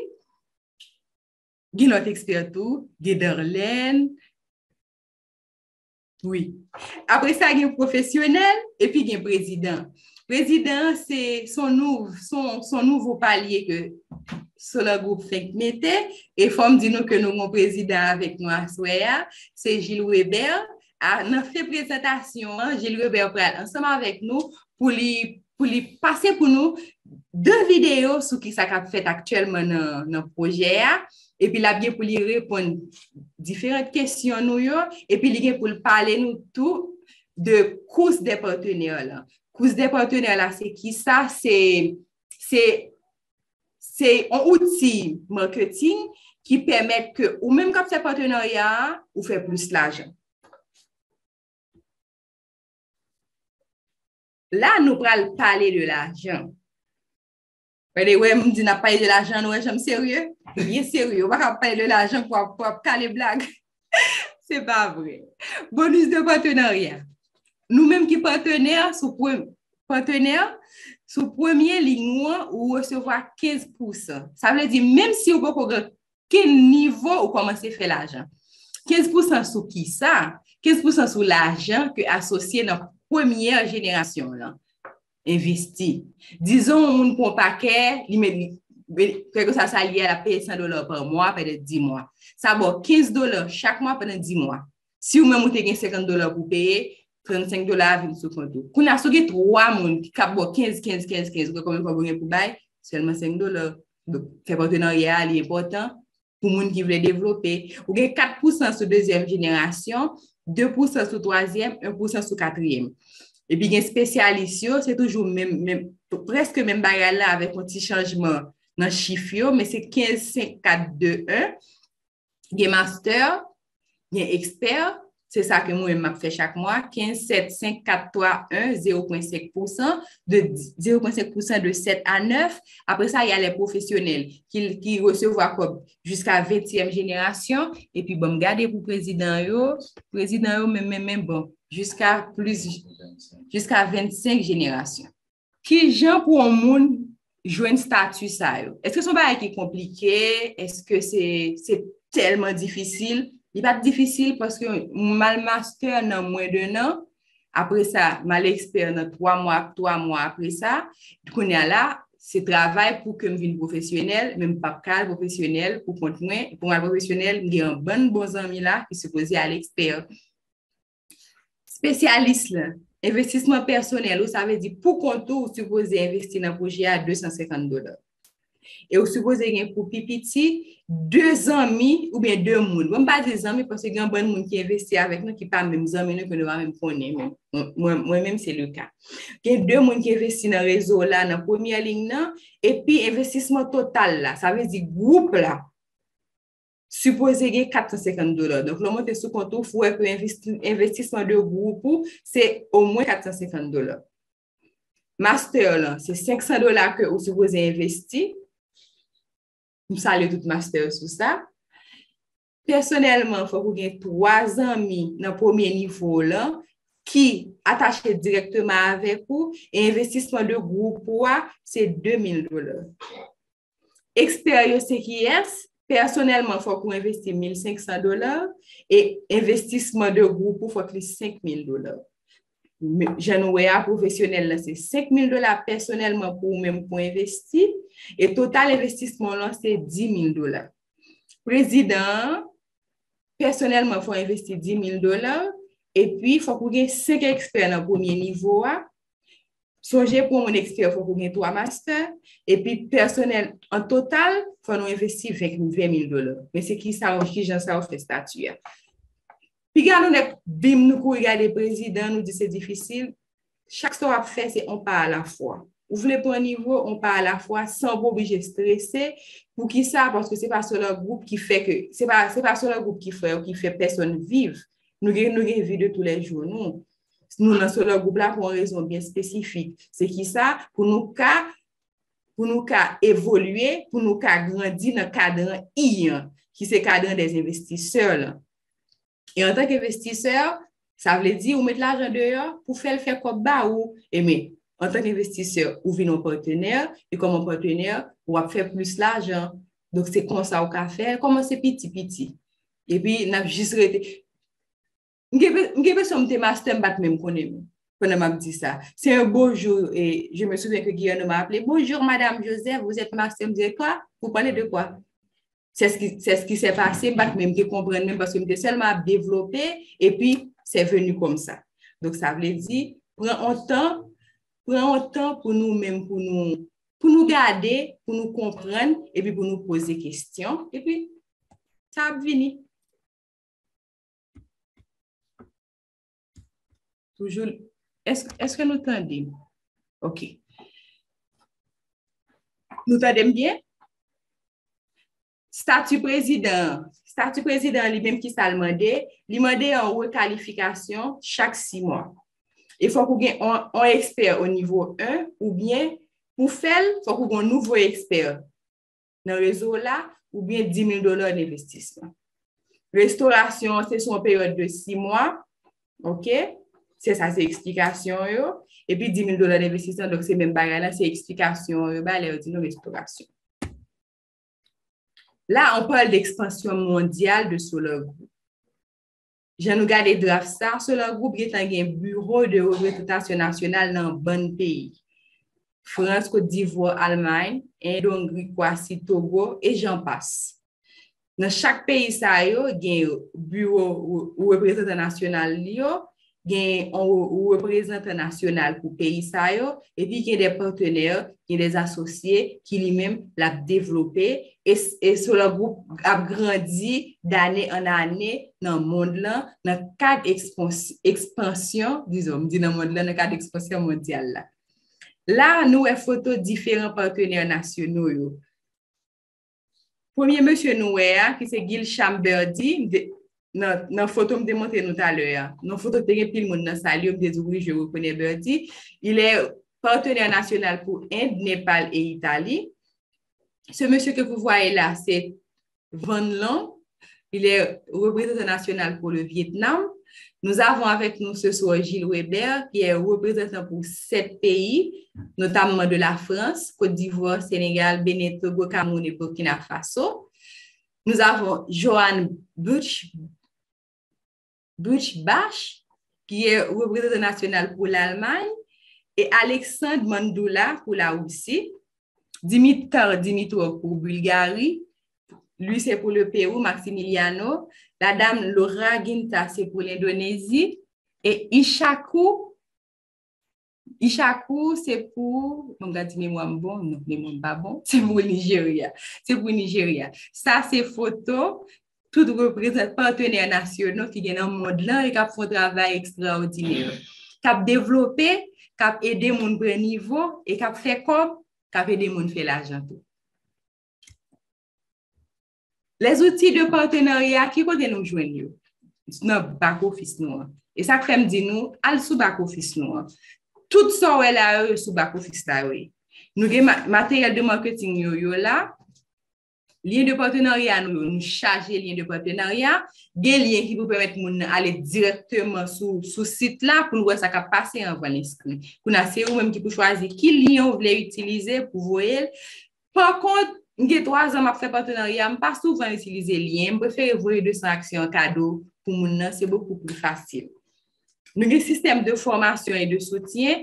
Gain l'autre expert tout, Darlene. Oui. Après ça, il y a un professionnel et puis il y a un président. Président, c'est son nouveau palier que sur le groupe fait mettait. Et faut me dire que nous avons un président avec nous à Soya, c'est Gilles Weber. Nous fait présentation, Gilles Weber ensemble avec nous pour lui passer pour nous 2 vidéos sur qui ça a fait actuellement dans le projet. Et puis, là, bien pour lui répondre différentes questions, nous, et puis, il pour parler nous tout de course des partenaires. Là. Course des partenaires, là, c'est qui ça? C'est un outil marketing qui permet que, ou même comme ces partenariats, ou faire plus l'argent. Là, nous allons parler de l'argent. Ouais, me dit n'a pas de l'argent, ouais, j'aime sérieux. Bien sérieux, on va pas parler de l'argent pour caler blague. C'est pas vrai. Bonus de partenariat. Nous-mêmes qui partenaires sous premier ligne ou recevoir 15%. Ça veut dire même si vous pas quel niveau vous commencez à faire l'argent. 15% sur qui ça? 15% sur l'argent que associé dans la première génération là. Investi. Disons, on prend un paquet, que ça lié à la payer $100 par mois pendant 10 mois. Ça va $15 chaque mois pendant 10 mois. Si vous même vous avez $50 pour payer, $35 viennent sur compte. Quand on a 3 personnes qui ont 15, combien vous avez pour bail? Seulement $5. Donc, c'est partenariat est important pour les gens qui veulent développer. Vous avez 4% sur deuxième génération, 2% sur troisième, 1% sur quatrième. Et puis, les spécialistes, c'est toujours presque même bagarre là avec un petit changement dans le chiffre, mais c'est 15, 5, 4, 2, 1. Il y a master, il y a expert, c'est ça que moi, je fais chaque mois, 15, 7, 5, 4, 3, 1, 0,5%, de 0,5% de 7 à 9. Après ça, il y a les professionnels qui reçoivent comme jusqu'à 20e génération. Et puis, bon, regardez pour président, même, bon, jusqu'à 25 générations. Qui gens pour un monde jouer un statut ça? Est-ce que son bail est compliqué? Est-ce que c'est tellement difficile? Il n'est pas difficile parce que mal master dans moins d'un an. Après ça, mal expert dans 3 mois après ça. On est là, c'est travail pour que je vienne professionnel, même pas cadre professionnel pour compte moi. Pour un professionnel, il y a un bon ami là qui se pose à l'expert. Spécialiste là. Investissement personnel, ça veut dire pour compte ou supposé investir dans un projet à $250. Et vous supposez pour pipiti, 2 amis ou bien 2 personnes. Je ne pas dire amis parce qu'il y a un bon monde qui investit avec nous qui ne pas même amis, nous que nous même connaître. Moi-même, c'est le cas. Il y a 2 personnes qui investissent dans le réseau là, dans la première ligne, et puis investissement total là, ça veut dire groupe là. Supposé gagner $450. Donc, le montant sous compte, il faut que l'investissement de groupe, c'est au moins $450. Master, là, c'est $500 que vous supposez investir. Je salue tout master sur ça. Personnellement, il faut que vous ayez 3 amis dans le premier niveau là, qui attachent directement avec vous. Et investissement de groupe, c'est $2000. Expérience CQS, personnellement, il faut qu'on investisse $1500 et investissement de groupe, il faut que $5000. Jeune professionnel, c'est $5000 personnellement pour même pour investir et total investissement là, c'est $10,000. Président, personnellement, il faut investir $10,000 et puis il faut qu'on ait 5 experts dans le premier niveau. Songez pour mon expert, il faut qu'on ait 3 masters. Et puis, personnel, en total, il faut nous investir $20,000. Mais c'est qui ça, qui j'en sais, fait statut. Puis, quand nous regardons le président, nous dit c'est difficile. Chaque chose à faire, c'est on part à la fois. Vous voulez pour un niveau, on part à la fois sans vous obliger stresser. Pour qui ça? Parce que ce n'est pas sur leur groupe qui fait que, c'est pas sur leur groupe qui fait personne vivre. Nous avons une vie de tous les jours. Nous dans le groupe là pour une raison bien spécifique. C'est qui ça? Pour nous évoluer, pour nous grandir dans le cadre IAN, qui c'est le cadre des investisseurs. Et en tant qu'investisseur, ça veut dire, vous mettez l'argent dehors pour faire comme ça. Mais en tant qu'investisseur, vous venez un partenaire, et comme un partenaire, vous va faire plus l'argent. Donc, c'est comme ça qu'on va faire. Commencez petit. Et puis, on a juste arrêté. Je ne sais pas si master même quand m'a dit ça. C'est un beau jour et je me souviens que Guillaume m'a appelé. Bonjour, Madame Joseph, vous êtes master. Je me disais quoi? Vous parlez de quoi? C'est ce qui s'est passé, même que comprendre même parce que j'étais seulement développé et puis c'est venu comme ça. Donc, ça veut dire, prends un temps pour nous-mêmes, pour nous garder, pour nous comprendre et puis pour nous poser des questions. Et puis, ça va venir. Toujours. Est-ce que nous entendons? OK. Nous entendons bien? Statut président, lui-même qui s'est demandé, en requalification chaque 6 mois. Il faut qu'on ait un expert au niveau 1 ou bien pour faire, il faut qu'on ait un nouveau expert dans le réseau là ou bien $10,000 d'investissement. Restauration, c'est sur une période de 6 mois. OK? C'est ça, c'est explication. Et puis $10,000 d'investissement, donc c'est même bagarre là, c'est explication, restauration. Là, on parle d'expansion mondiale de Solar Group. Je nous garde draft ça. Solar Group est un bureau de représentation nationale dans un bon pays. France, Côte d'Ivoire, Allemagne, Inde, Hongrie, Croatie, Togo, et j'en passe. Dans chaque pays, ça y a un bureau ou représentant national, il y a un représentant national pour le pays, et puis il y a des partenaires, il y a des associés qui lui-même l'ont développé et sur le groupe a grandi d'année en année dans le monde là, dans le cadre d'expansion, disons, dans le monde là, dans le cadre d'expansion mondiale. Là, nous avons photo différents partenaires nationaux. Premier monsieur Nouéa, qui c'est Gil Chamberdi, dans la photo que je démontré tout à l'heure. Dans la photo que je monde dans sa lieu, je reconnais Berdi. Il est partenaire national pour Inde, Népal et Italie. Ce monsieur que vous voyez là, c'est Van Long. Il est représentant national pour le Vietnam. Nous avons avec nous ce soir Gilles Weber, qui est représentant pour 7 pays, notamment de la France, Côte d'Ivoire, Sénégal, Bénin, Togo, Cameroun et Burkina Faso. Nous avons Johan Buchbach, qui est représentant national pour l'Allemagne, et Alexandre Mandoula pour la Russie, Dimitrov pour Bulgarie, lui c'est pour le Pérou, Maximiliano, la dame Laura Ginta c'est pour l'Indonésie, et Ishaku Ishaku, c'est pour, on va dire, mémoire bon, non, mémoire pas bon, c'est pour Nigeria. C'est pour Nigeria. Ça, c'est photo, tout représente partenaires nationaux qui viennent dans le monde là et qui font un travail extraordinaire. Qui ont développé, qui ont aidé les gens à niveau et qui ont fait comme, qui ont aidé les gens à faire l'argent. Les outils de partenariat qui peuvent nous joindre dans back office nous. Et ça fait me dire nous, al sous back office nous. Tout ça est là sous back office là oui. Nous avons matériel de marketing yo là. Lien de partenariat nous charger lien de partenariat, des liens qui vous permettent d'aller directement sur site là pour voir ça qui passer avant l'inscrit. Pour c'est vous même qui pour choisir qui lien vous voulez utiliser pour voir. Par contre, j'ai 3 ans à faire partenariat, je pas souvent utiliser lien, je préfère voir 200 actions cadeau pour mon c'est beaucoup plus facile. Nous avons un système de formation et de soutien,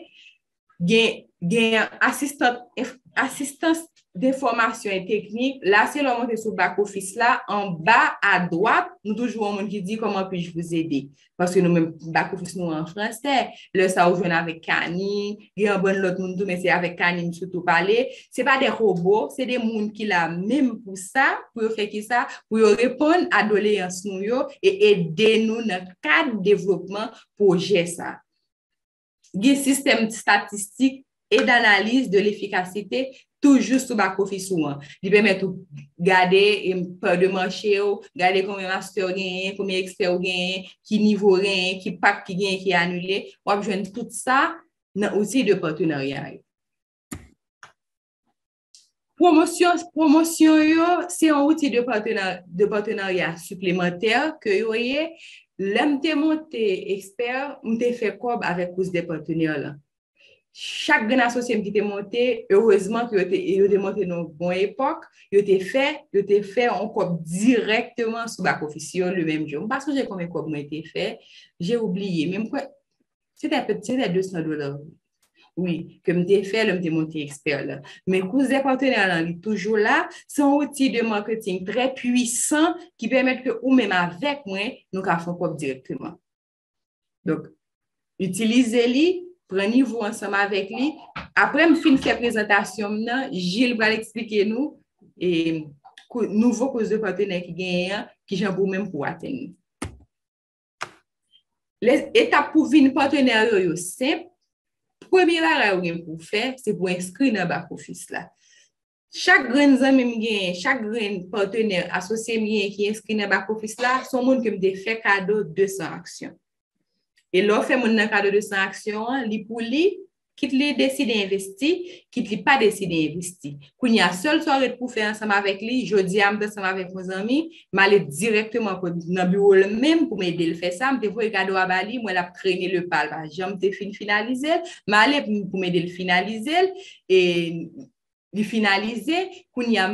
assistance d'information et technique. Là, c'est le monter sur back office là, en bas à droite, nous toujours un monde qui dit comment puis-je vous aider. Parce que nous même back office nous en français, le ça vous avec Kani, il y a un bon l'autre monde mais c'est avec Kani surtout parler. C'est pas des robots, c'est des monde qui là même pour ça, pour faire qui ça, pour répondre à doléances nous et aider nous dans le cadre de développement projet ça. Il y a un système statistique et d'analyse de l'efficacité toujours sous back office souvent. Il permet de garder peur de marché, garder combien master gain, combien expert gain, qui niveau gain, qui pack qui gain qui annulé. On va joindre tout ça dans outil de partenariat. Promotion c'est un outil de partenariat supplémentaire que vous voyez. L'homme monté expert, on te fait quoi avec tous des partenaires là. Chaque grand associé qui était monté, heureusement que il était monté dans une bonne époque, il était fait en cop directement sur back office le même jour. Parce que j'ai combien cop m'a été fait, j'ai oublié même quoi c'était $200. Oui, que m'était fait, le m'était monté expert là. Mais cause des partenaires là, toujours là, c'est un outil de marketing très puissant qui permet que ou même avec moi, nous faisons cop directement. Donc, utilisez-les. Prenez-vous ensemble avec lui. Après, je finis cette présentation, Gilles va expliquer nous et nouveau cause de partenaire qui gagne, qui j'en pour même pour atteindre. Les étapes pour venir partenaire simple. Première chose pour faire, c'est pour inscrire dans le back office là. Chaque grand ami chaque grand partenaire associé qui inscrit dans le back office là, son monde qui me fait cadeau 200 actions. Et là, fait mon cadre de 200 actions, li pour li, qui li décide d'investir, qui li pas décide d'investir. Quand il y a seul soirée pour faire ensemble avec lui, je dis ensemble avec mes amis, m'aller directement dans le bureau même pour m'aider à faire ça, me voir cadeau à Bali, moi la traîner le pal, j'aime te finaliser, m'aller pour m'aider à finaliser et le finaliser, quand il y a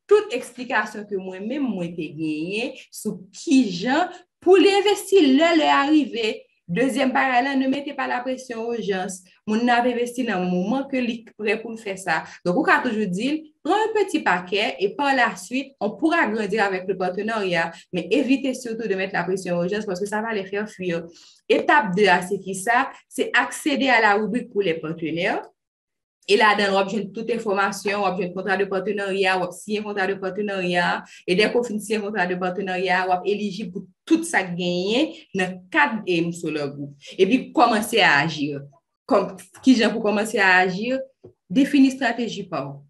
toute explication que moi-même moi t'ai gagné sur qui gens pour l'investir là arriver. Deuxième parallèle, ne mettez pas la pression aux gens. Mon avez investi dans un moment que est prêt pour faire ça. Donc, on peut toujours dire, prends un petit paquet et par la suite, on pourra grandir avec le partenariat, mais évitez surtout de mettre la pression aux gens parce que ça va les faire fuir. Étape 2, c'est qui ça? C'est accéder à la rubrique pour les partenaires. Et là, dans l'objet toute information, objet de contrat de partenariat, ou signer un contrat de partenariat, et dès qu'on finit un contrat de partenariat, ou éligible pour tout ça gagné dans le cadre de sur le groupe. Et puis, commencer à agir. Comme, qui j'ai pour commencer à agir? Définir stratégie par.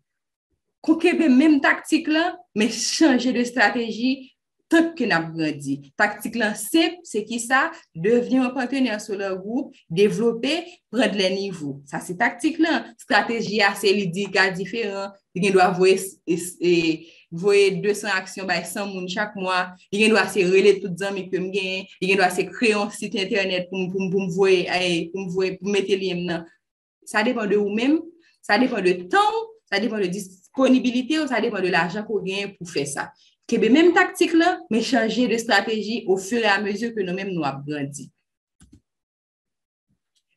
Conquérir même tactique là, mais changer de stratégie tant que n'a grandi. Tactique là, c'est qui ça? Devenir un partenaire sur le groupe, développer, prendre les niveaux. Ça, c'est tactique là. Stratégie assez ludique, différent. Il doit voir 200 actions by 100 moun chaque mois. Il doit se relayer toutes les amis que me gagne. Il doit se créer un site internet pour me voir, pour mettre les liens. Ça dépend de vous-même, ça dépend de temps, ça dépend de disponibilité ou ça dépend de l'argent qu'on gagne pour faire ça. Que même tactique là, mais changer de stratégie au fur et à mesure que nous-mêmes nous avons grandi.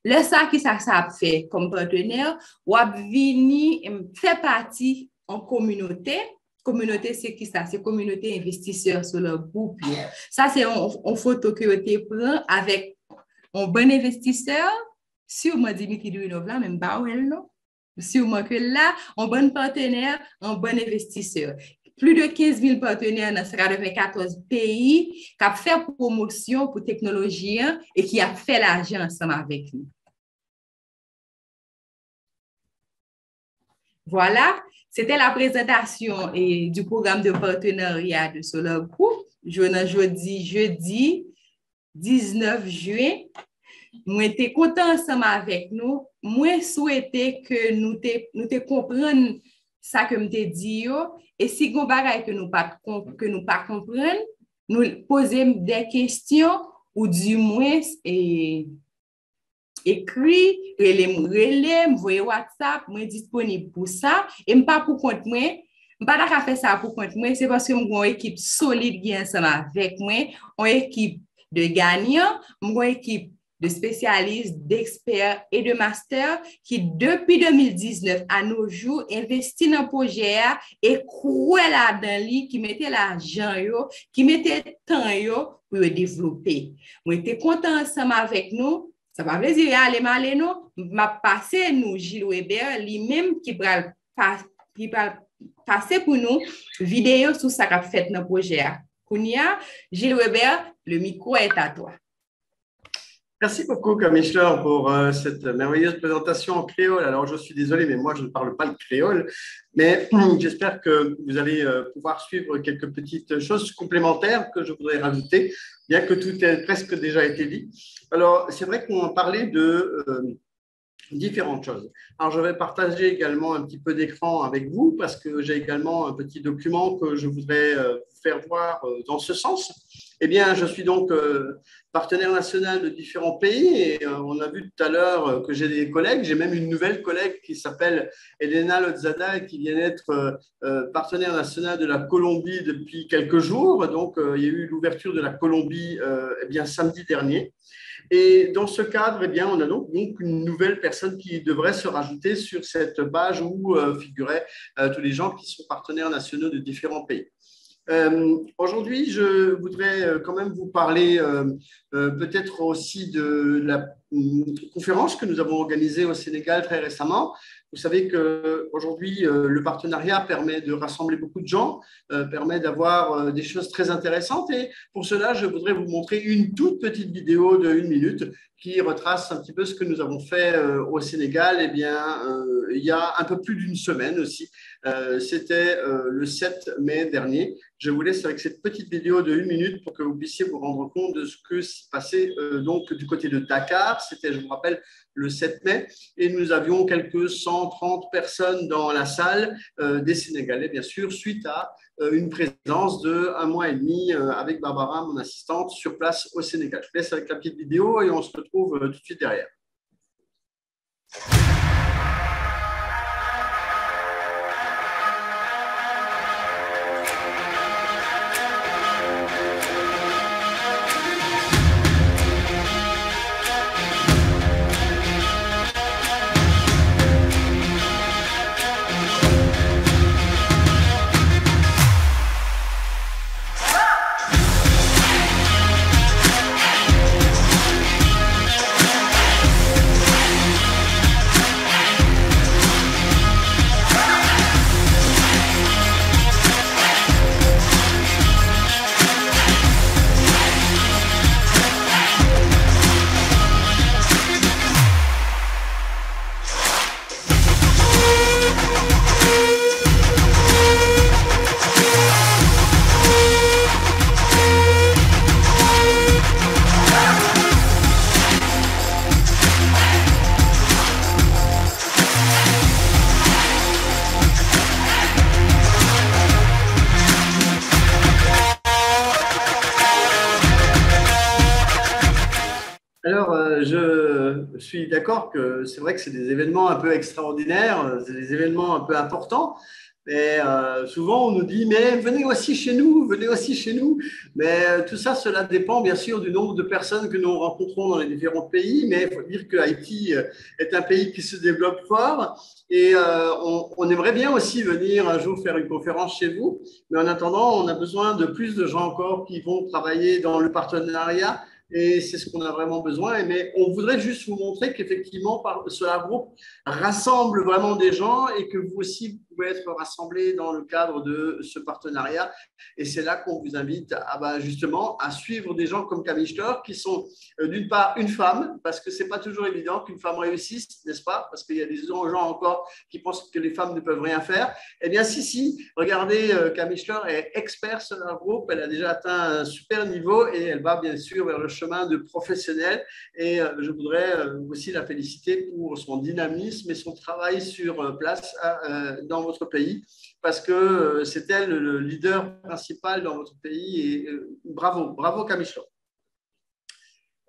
Le ça qui ça a fait comme partenaire, ou a vini faire partie en communauté. Communauté, c'est qui ça? C'est communauté investisseurs sur le groupe. Ça, c'est une photo que tu prends avec un bon investisseur Sûrement Dimitri Durinov là, même pas elle, non? Sûrement que là, un bon partenaire, un bon investisseur. Plus de 15 000 partenaires dans 94 pays qui ont fait promotion pour technologie et qui a fait l'argent ensemble avec nous. Voilà, c'était la présentation du programme de partenariat de Solar Group. Jeudi 19 juin. Moi, j'étais content ensemble avec nous. Moi, souhaitais que nous te comprenions ça que je t'ai dit. Et si vous avez que nous pas comprendre, nous poser des questions ou du moins écrit, relais, voyez WhatsApp, moi disponible pour ça. Et pas pour compte moi. Je ne pas faire ça pour compte moi, c'est parce que j'ai une équipe solide qui est ensemble avec moi, une équipe de gagnants, une équipe de spécialistes, d'experts et de masters qui, depuis 2019 à nos jours, investissent dans le projet et croient là-dedans, qui mettaient l'argent, qui mettaient le temps pour le développer. Moi, j'étais content ensemble avec nous. Ça va plaisir aller malé nous. M'a passé nous Gilles Weber, lui-même qui va passer pour nous vidéo sur ça qu'a fait dans le projet. Kounia, Gilles Weber, le micro est à toi. Merci beaucoup, Kamichler, pour cette merveilleuse présentation en créole. Alors, je suis désolé, mais moi, je ne parle pas le créole. Mais j'espère que vous allez pouvoir suivre quelques petites choses complémentaires que je voudrais rajouter, bien que tout ait presque déjà été dit. Alors, c'est vrai qu'on a parlé de différentes choses. Alors, je vais partager également un petit peu d'écran avec vous parce que j'ai également un petit document que je voudrais vous faire voir dans ce sens. Eh bien, je suis donc partenaire national de différents pays et on a vu tout à l'heure que j'ai des collègues. J'ai même une nouvelle collègue qui s'appelle Elena Lozada et qui vient d'être partenaire national de la Colombie depuis quelques jours. Donc, il y a eu l'ouverture de la Colombie eh bien, samedi dernier. Et dans ce cadre, eh bien, on a donc une nouvelle personne qui devrait se rajouter sur cette page où figuraient tous les gens qui sont partenaires nationaux de différents pays. Aujourd'hui, je voudrais quand même vous parler peut-être aussi de la conférence que nous avons organisée au Sénégal très récemment. Vous savez qu'aujourd'hui, le partenariat permet de rassembler beaucoup de gens, permet d'avoir des choses très intéressantes. Et pour cela, je voudrais vous montrer une toute petite vidéo de 1 minute qui retrace un petit peu ce que nous avons fait au Sénégal. Eh bien, il y a un peu plus d'une semaine aussi. C'était le 7 mai dernier. Je vous laisse avec cette petite vidéo de 1 minute pour que vous puissiez vous rendre compte de ce que s'est passé donc du côté de Dakar. C'était, je vous rappelle, le 7 mai et nous avions quelques 130 personnes dans la salle, des Sénégalais bien sûr, suite à une présence de 1 mois et demi avec Barbara, mon assistante, sur place au Sénégal. Je vous laisse avec la petite vidéo et on se retrouve tout de suite derrière. Je suis d'accord que c'est vrai que c'est des événements un peu extraordinaires, c'est des événements un peu importants. Mais souvent, on nous dit, mais venez aussi chez nous, venez aussi chez nous. Mais tout ça, cela dépend bien sûr du nombre de personnes que nous rencontrons dans les différents pays. Mais il faut dire que Haïti est un pays qui se développe fort. Et on aimerait bien aussi venir un jour faire une conférence chez vous. Mais en attendant, on a besoin de plus de gens encore qui vont travailler dans le partenariat et c'est ce qu'on a vraiment besoin. Mais on voudrait juste vous montrer qu'effectivement, Solar Group rassemble vraiment des gens et que vous aussi, vous pouvez être rassemblés dans le cadre de ce partenariat. Et c'est là qu'on vous invite justement à suivre des gens comme Camille Storr, qui sont d'une part une femme, parce que ce n'est pas toujours évident qu'une femme réussisse, n'est-ce pas? Parce qu'il y a des gens encore qui pensent que les femmes ne peuvent rien faire. Eh bien, si, regardez, Camille Storr est expert Solar Group, elle a déjà atteint un super niveau et elle va bien sûr vers le chemin de professionnel. Et je voudrais aussi la féliciter pour son dynamisme et son travail sur place dans votre pays, parce que c'est elle le leader principal dans votre pays. Et bravo Camille Storr.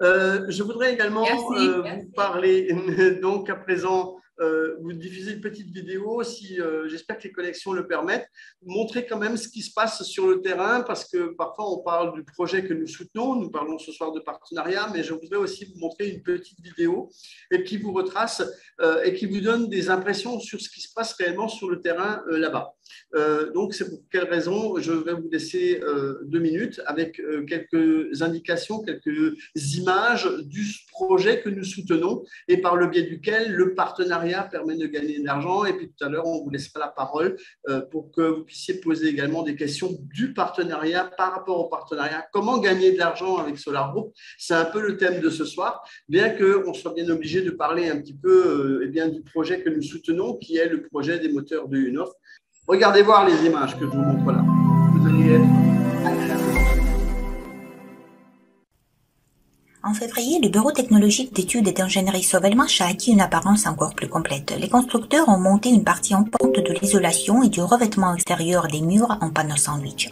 Je voudrais également vous parler, donc à présent, vous diffuser une petite vidéo, si j'espère que les connexions le permettent, montrer quand même ce qui se passe sur le terrain, parce que parfois on parle du projet que nous soutenons, nous parlons ce soir de partenariat, mais je voudrais aussi vous montrer une petite vidéo et qui vous retrace et qui vous donne des impressions sur ce qui se passe réellement sur le terrain là-bas. Donc c'est pour quelle raison je vais vous laisser 2 minutes avec quelques indications, quelques images du projet que nous soutenons et par le biais duquel le partenariat permet de gagner de l'argent. Et puis tout à l'heure, on vous laissera la parole pour que vous puissiez poser également des questions du partenariat par rapport au partenariat. Comment gagner de l'argent avec Solar Group? C'est un peu le thème de ce soir, bien qu'on soit bien obligé de parler un petit peu du projet que nous soutenons, qui est le projet des moteurs de UNOF. Regardez voir les images que je vous montre là. Vous allez être En février, le bureau technologique d'études et d'ingénierie Sovelmash a acquis une apparence encore plus complète. Les constructeurs ont monté une partie en pente de l'isolation et du revêtement extérieur des murs en panneaux sandwich.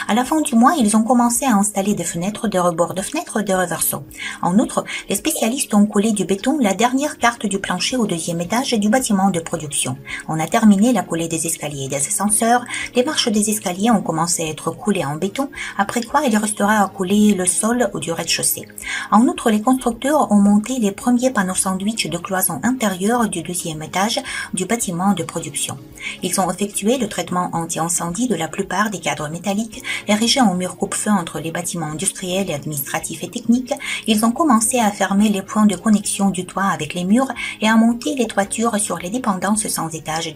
À la fin du mois, ils ont commencé à installer des fenêtres, des rebords de fenêtres, des reversos. En outre, les spécialistes ont collé du béton, la dernière carte du plancher au 2e étage du bâtiment de production. On a terminé la collée des escaliers et des ascenseurs. Les marches des escaliers ont commencé à être coulées en béton, après quoi il restera à couler le sol du rez-de-chaussée. En outre, les constructeurs ont monté les premiers panneaux sandwich de cloison intérieure du 2e étage du bâtiment de production. Ils ont effectué le traitement anti-incendie de la plupart des cadres métalliques érigés en murs coupe-feu entre les bâtiments industriels et administratifs et techniques. Ils ont commencé à fermer les points de connexion du toit avec les murs et à monter les toitures sur les dépendances sans étage.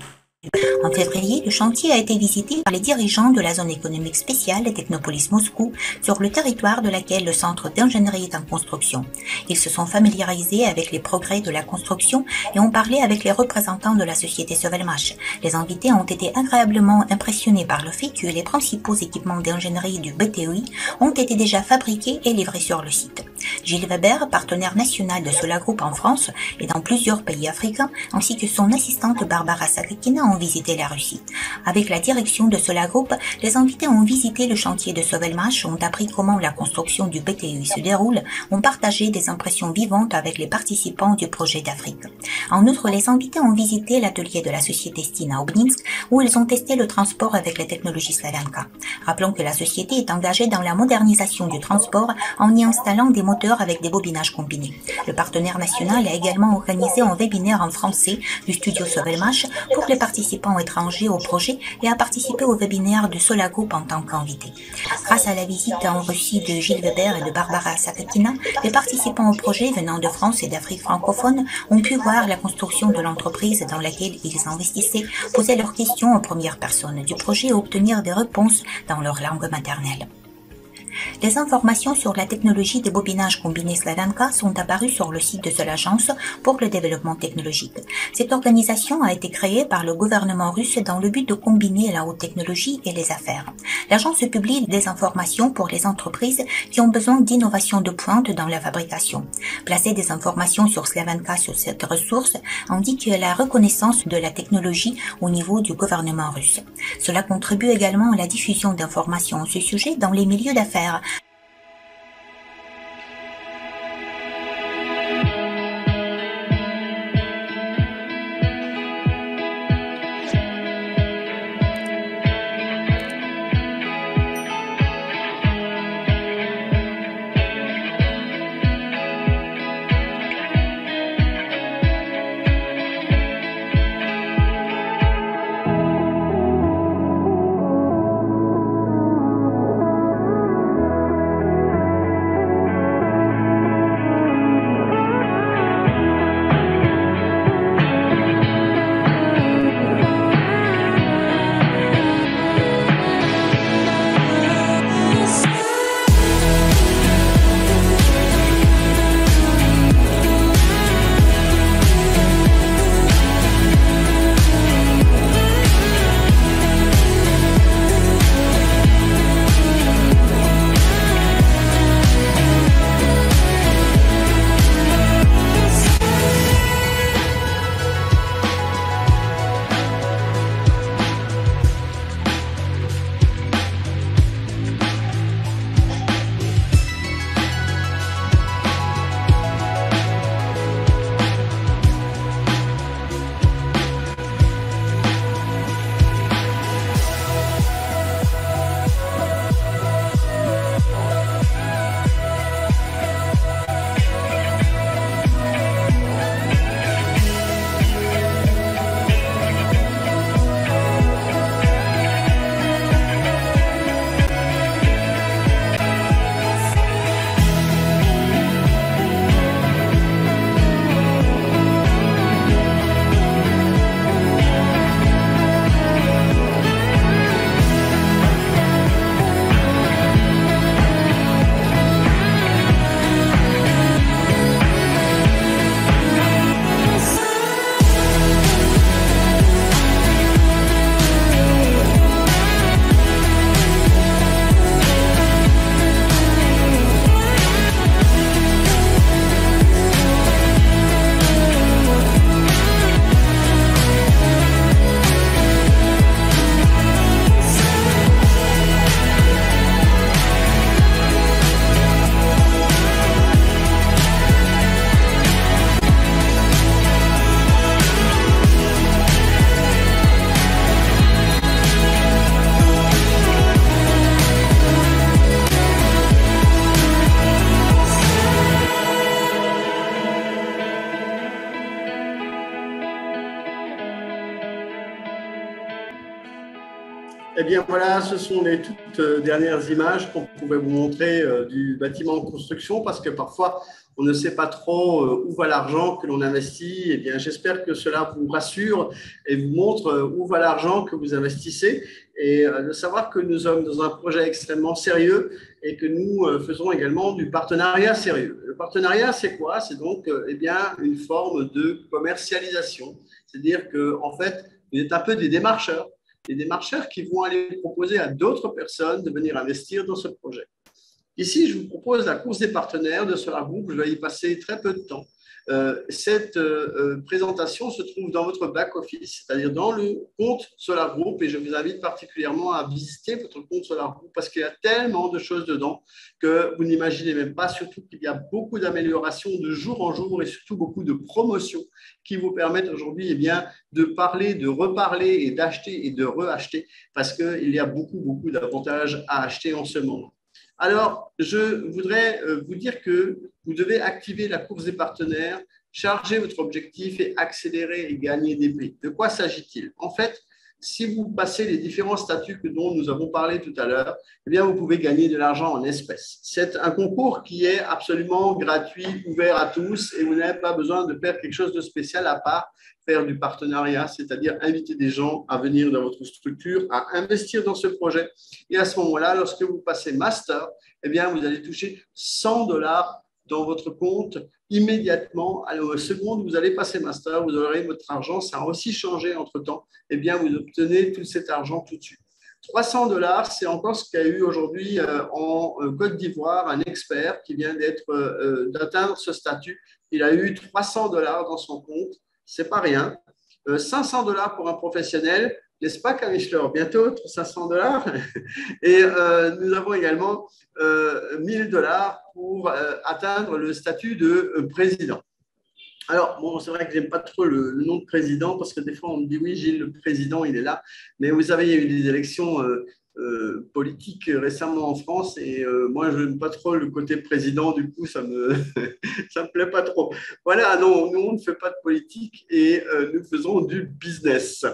En février, le chantier a été visité par les dirigeants de la zone économique spéciale Technopolis Moscou, sur le territoire de laquelle le centre d'ingénierie est en construction. Ils se sont familiarisés avec les progrès de la construction et ont parlé avec les représentants de la société Sovelmash. Les invités ont été agréablement impressionnés par le fait que les principaux équipements d'ingénierie du BTEI ont été déjà fabriqués et livrés sur le site. Gilles Weber, partenaire national de Solar Group en France et dans plusieurs pays africains, ainsi que son assistante Barbara Sakakina ont visité la Russie. Avec la direction de Solar Group, les invités ont visité le chantier de Sovelmash, ont appris comment la construction du BTEI se déroule, ont partagé des impressions vivantes avec les participants du projet d'Afrique. En outre, les invités ont visité l'atelier de la société Stina Obninsk, où ils ont testé le transport avec les technologies Slavianka. Rappelons que la société est engagée dans la modernisation du transport en y installant des moteurs avec des bobinages combinés. Le partenaire national a également organisé un webinaire en français du studio Sovelmash pour les participants étrangers au projet et a participé au webinaire de Solar Group en tant qu'invité. Grâce à la visite en Russie de Gilles Weber et de Barbara Sakakina, les participants au projet venant de France et d'Afrique francophone ont pu voir la construction de l'entreprise dans laquelle ils investissaient, poser leurs questions aux premières personnes du projet et obtenir des réponses dans leur langue maternelle. Les informations sur la technologie de bobinage combiné Slavianka sont apparues sur le site de l'Agence pour le développement technologique. Cette organisation a été créée par le gouvernement russe dans le but de combiner la haute technologie et les affaires. L'agence publie des informations pour les entreprises qui ont besoin d'innovation de pointe dans la fabrication. Placer des informations sur Slavianka sur cette ressource indique la reconnaissance de la technologie au niveau du gouvernement russe. Cela contribue également à la diffusion d'informations à ce sujet dans les milieux d'affaires. Eh bien voilà, ce sont les toutes dernières images qu'on pouvait vous montrer du bâtiment en construction parce que parfois on ne sait pas trop où va l'argent que l'on investit. Eh bien, j'espère que cela vous rassure et vous montre où va l'argent que vous investissez et de savoir que nous sommes dans un projet extrêmement sérieux et que nous faisons également du partenariat sérieux. Le partenariat, c'est quoi? C'est donc eh bien, une forme de commercialisation. C'est-à-dire qu'en fait, vous êtes un peu des démarcheurs qui vont aller proposer à d'autres personnes de venir investir dans ce projet. Ici, je vous propose la course des partenaires de Solar Group. Je vais y passer très peu de temps. Cette présentation se trouve dans votre back-office, c'est-à-dire dans le compte Solar Group. Et je vous invite particulièrement à visiter votre compte Solar Group parce qu'il y a tellement de choses dedans que vous n'imaginez même pas, surtout qu'il y a beaucoup d'améliorations de jour en jour et surtout beaucoup de promotions qui vous permettent aujourd'hui de parler, de reparler et d'acheter et de reacheter parce qu'il y a beaucoup d'avantages à acheter en ce moment. Alors, je voudrais vous dire que vous devez activer la course des partenaires, charger votre objectif et accélérer et gagner des prix. De quoi s'agit-il? En fait, si vous passez les différents statuts dont nous avons parlé tout à l'heure, eh bien, vous pouvez gagner de l'argent en espèces. C'est un concours qui est absolument gratuit, ouvert à tous et vous n'avez pas besoin de faire quelque chose de spécial à part faire du partenariat, c'est-à-dire inviter des gens à venir dans votre structure, à investir dans ce projet. Et à ce moment-là, lorsque vous passez master, eh bien, vous allez toucher 100 $ dans votre compte immédiatement. Alors, seconde, vous allez passer master, vous aurez votre argent, ça a aussi changé entre-temps. Eh bien, vous obtenez tout cet argent tout de suite. 300 $, c'est encore ce qu'il y a eu aujourd'hui en Côte d'Ivoire, un expert qui vient d'atteindre ce statut. Il a eu 300 $ dans son compte. C'est pas rien. 500 $ pour un professionnel, n'est-ce pas, Kamichler? Bientôt 500 $. Et nous avons également 1000 $ pour atteindre le statut de président. Alors, bon, c'est vrai que je n'aime pas trop le nom de président parce que des fois, on me dit oui, Gilles, le président, il est là. Mais vous savez, il y a eu des élections politique récemment en France et moi, je n'aime pas trop le côté président, du coup, ça me plaît pas trop. Voilà, non, nous, on ne fait pas de politique et nous faisons du business.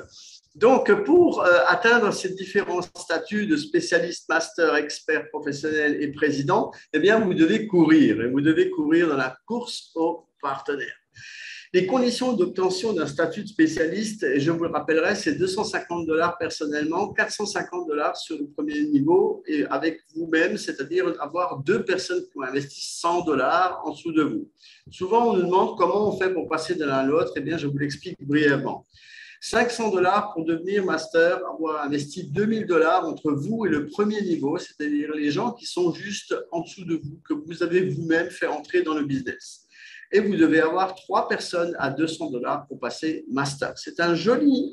Donc, pour atteindre ces différents statuts de spécialiste, master, expert, professionnel et président, eh bien, vous devez courir et vous devez courir dans la course aux partenaires. Les conditions d'obtention d'un statut de spécialiste, je vous le rappellerai, c'est 250 $ personnellement, 450 $ sur le premier niveau et avec vous-même, c'est-à-dire avoir 2 personnes qui ont investi 100 $ en dessous de vous. Souvent, on nous demande comment on fait pour passer de l'un à l'autre. Eh bien, je vous l'explique brièvement. 500 $ pour devenir master, avoir investi 2000 $ entre vous et le premier niveau, c'est-à-dire les gens qui sont juste en dessous de vous, que vous avez vous-même fait entrer dans le business. Et vous devez avoir 3 personnes à 200 $ pour passer master. C'est un joli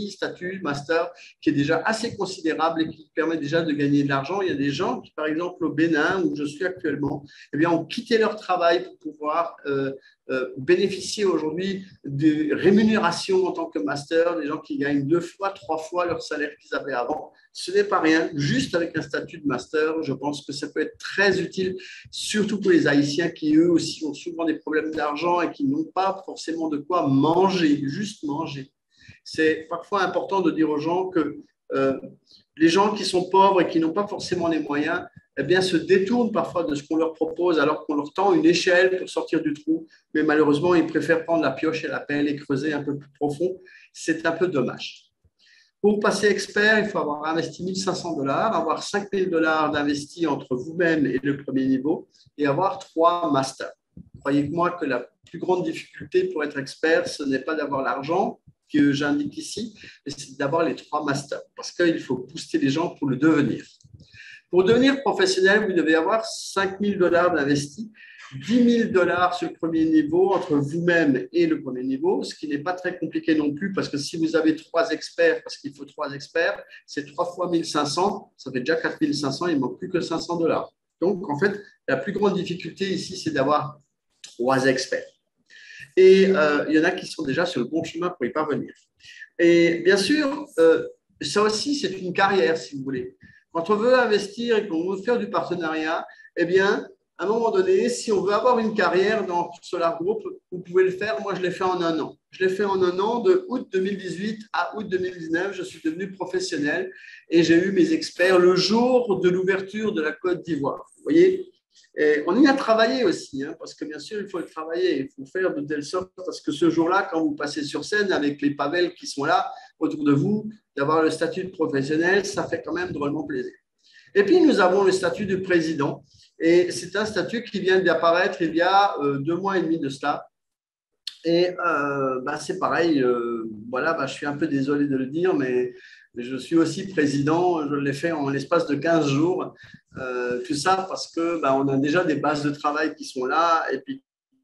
statut master qui est déjà assez considérable et qui permet déjà de gagner de l'argent. Il y a des gens qui, par exemple, au Bénin, où je suis actuellement, eh bien, ont quitté leur travail pour pouvoir bénéficier aujourd'hui de rémunérations en tant que master, des gens qui gagnent 2 fois, 3 fois leur salaire qu'ils avaient avant. Ce n'est pas rien, juste avec un statut de master, je pense que ça peut être très utile, surtout pour les Haïtiens qui, eux aussi, ont souvent des problèmes d'argent et qui n'ont pas forcément de quoi manger, juste manger. C'est parfois important de dire aux gens que les gens qui sont pauvres et qui n'ont pas forcément les moyens, eh bien, se détournent parfois de ce qu'on leur propose alors qu'on leur tend une échelle pour sortir du trou. Mais malheureusement, ils préfèrent prendre la pioche et la pelle et creuser un peu plus profond. C'est un peu dommage. Pour passer expert, il faut avoir investi 1 500 $, avoir 5 000 $ d'investis entre vous-même et le premier niveau et avoir 3 masters. Croyez-moi que la plus grande difficulté pour être expert, ce n'est pas d'avoir l'argent que j'indique ici, mais c'est d'avoir les 3 masters parce qu'il faut booster les gens pour le devenir. Pour devenir professionnel, vous devez avoir 5 000 $ d'investis, 10 000 $ sur le premier niveau entre vous-même et le premier niveau, ce qui n'est pas très compliqué non plus parce que si vous avez 3 experts, parce qu'il faut 3 experts, c'est 3 fois 1 500, ça fait déjà 4 500, il ne manque plus que 500 $. Donc, en fait, la plus grande difficulté ici, c'est d'avoir 3 experts. Et il y en a qui sont déjà sur le bon chemin pour y parvenir. Et bien sûr, ça aussi, c'est une carrière, si vous voulez. Quand on veut investir et qu'on veut faire du partenariat, eh bien, à un moment donné, si on veut avoir une carrière dans Solar Group, vous pouvez le faire. Moi, je l'ai fait en un an. Je l'ai fait en un an, de août 2018 à août 2019. Je suis devenu professionnel et j'ai eu mes experts le jour de l'ouverture de la Côte d'Ivoire. Vous voyez, et on y a travaillé aussi, hein, parce que bien sûr, il faut le travailler. Il faut faire de telle sorte parce que ce jour-là, quand vous passez sur scène avec les pavels qui sont là autour de vous, d'avoir le statut de professionnel, ça fait quand même drôlement plaisir. Et puis, nous avons le statut de président. Et c'est un statut qui vient d'apparaître il y a 2 mois et demi de cela. Et c'est pareil, voilà, je suis un peu désolé de le dire, mais je suis aussi président. Je l'ai fait en l'espace de 15 jours. Tout ça parce qu'on a déjà des bases de travail qui sont là. Et puis,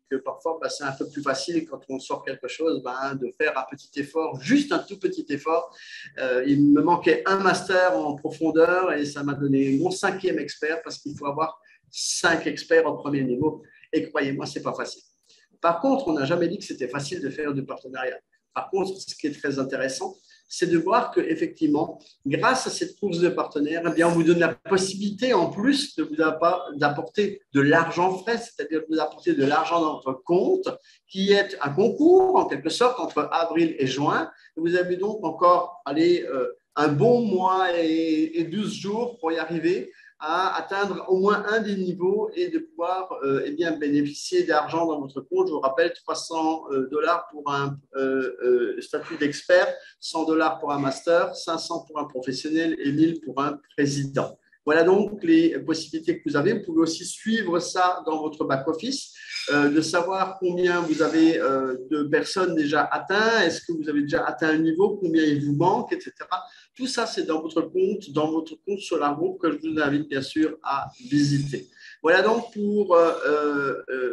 que parfois, c'est un peu plus facile quand on sort quelque chose, de faire un petit effort, juste un tout petit effort. Il me manquait un master en profondeur et ça m'a donné mon 5e expert parce qu'il faut avoir 5 experts au premier niveau. Et croyez-moi, ce n'est pas facile. Par contre, on n'a jamais dit que c'était facile de faire du partenariat. Par contre, ce qui est très intéressant, c'est de voir qu'effectivement, grâce à cette course de partenaires, eh bien, on vous donne la possibilité, en plus, de vous d'apporter de l'argent frais, c'est-à-dire de vous apporter de l'argent dans votre compte, qui est un concours, en quelque sorte, entre avril et juin. Vous avez donc encore un bon mois et 12 jours pour y arriver à atteindre au moins un des niveaux et de pouvoir bénéficier d'argent dans votre compte. Je vous rappelle, $300 pour un statut d'expert, $100 pour un master, 500 pour un professionnel et 1000 pour un président. Voilà donc les possibilités que vous avez. Vous pouvez aussi suivre ça dans votre back-office, de savoir combien vous avez de personnes déjà atteintes, est-ce que vous avez déjà atteint un niveau, combien il vous manque, etc. Tout ça, c'est dans votre compte Solar Group que je vous invite bien sûr à visiter. Voilà donc pour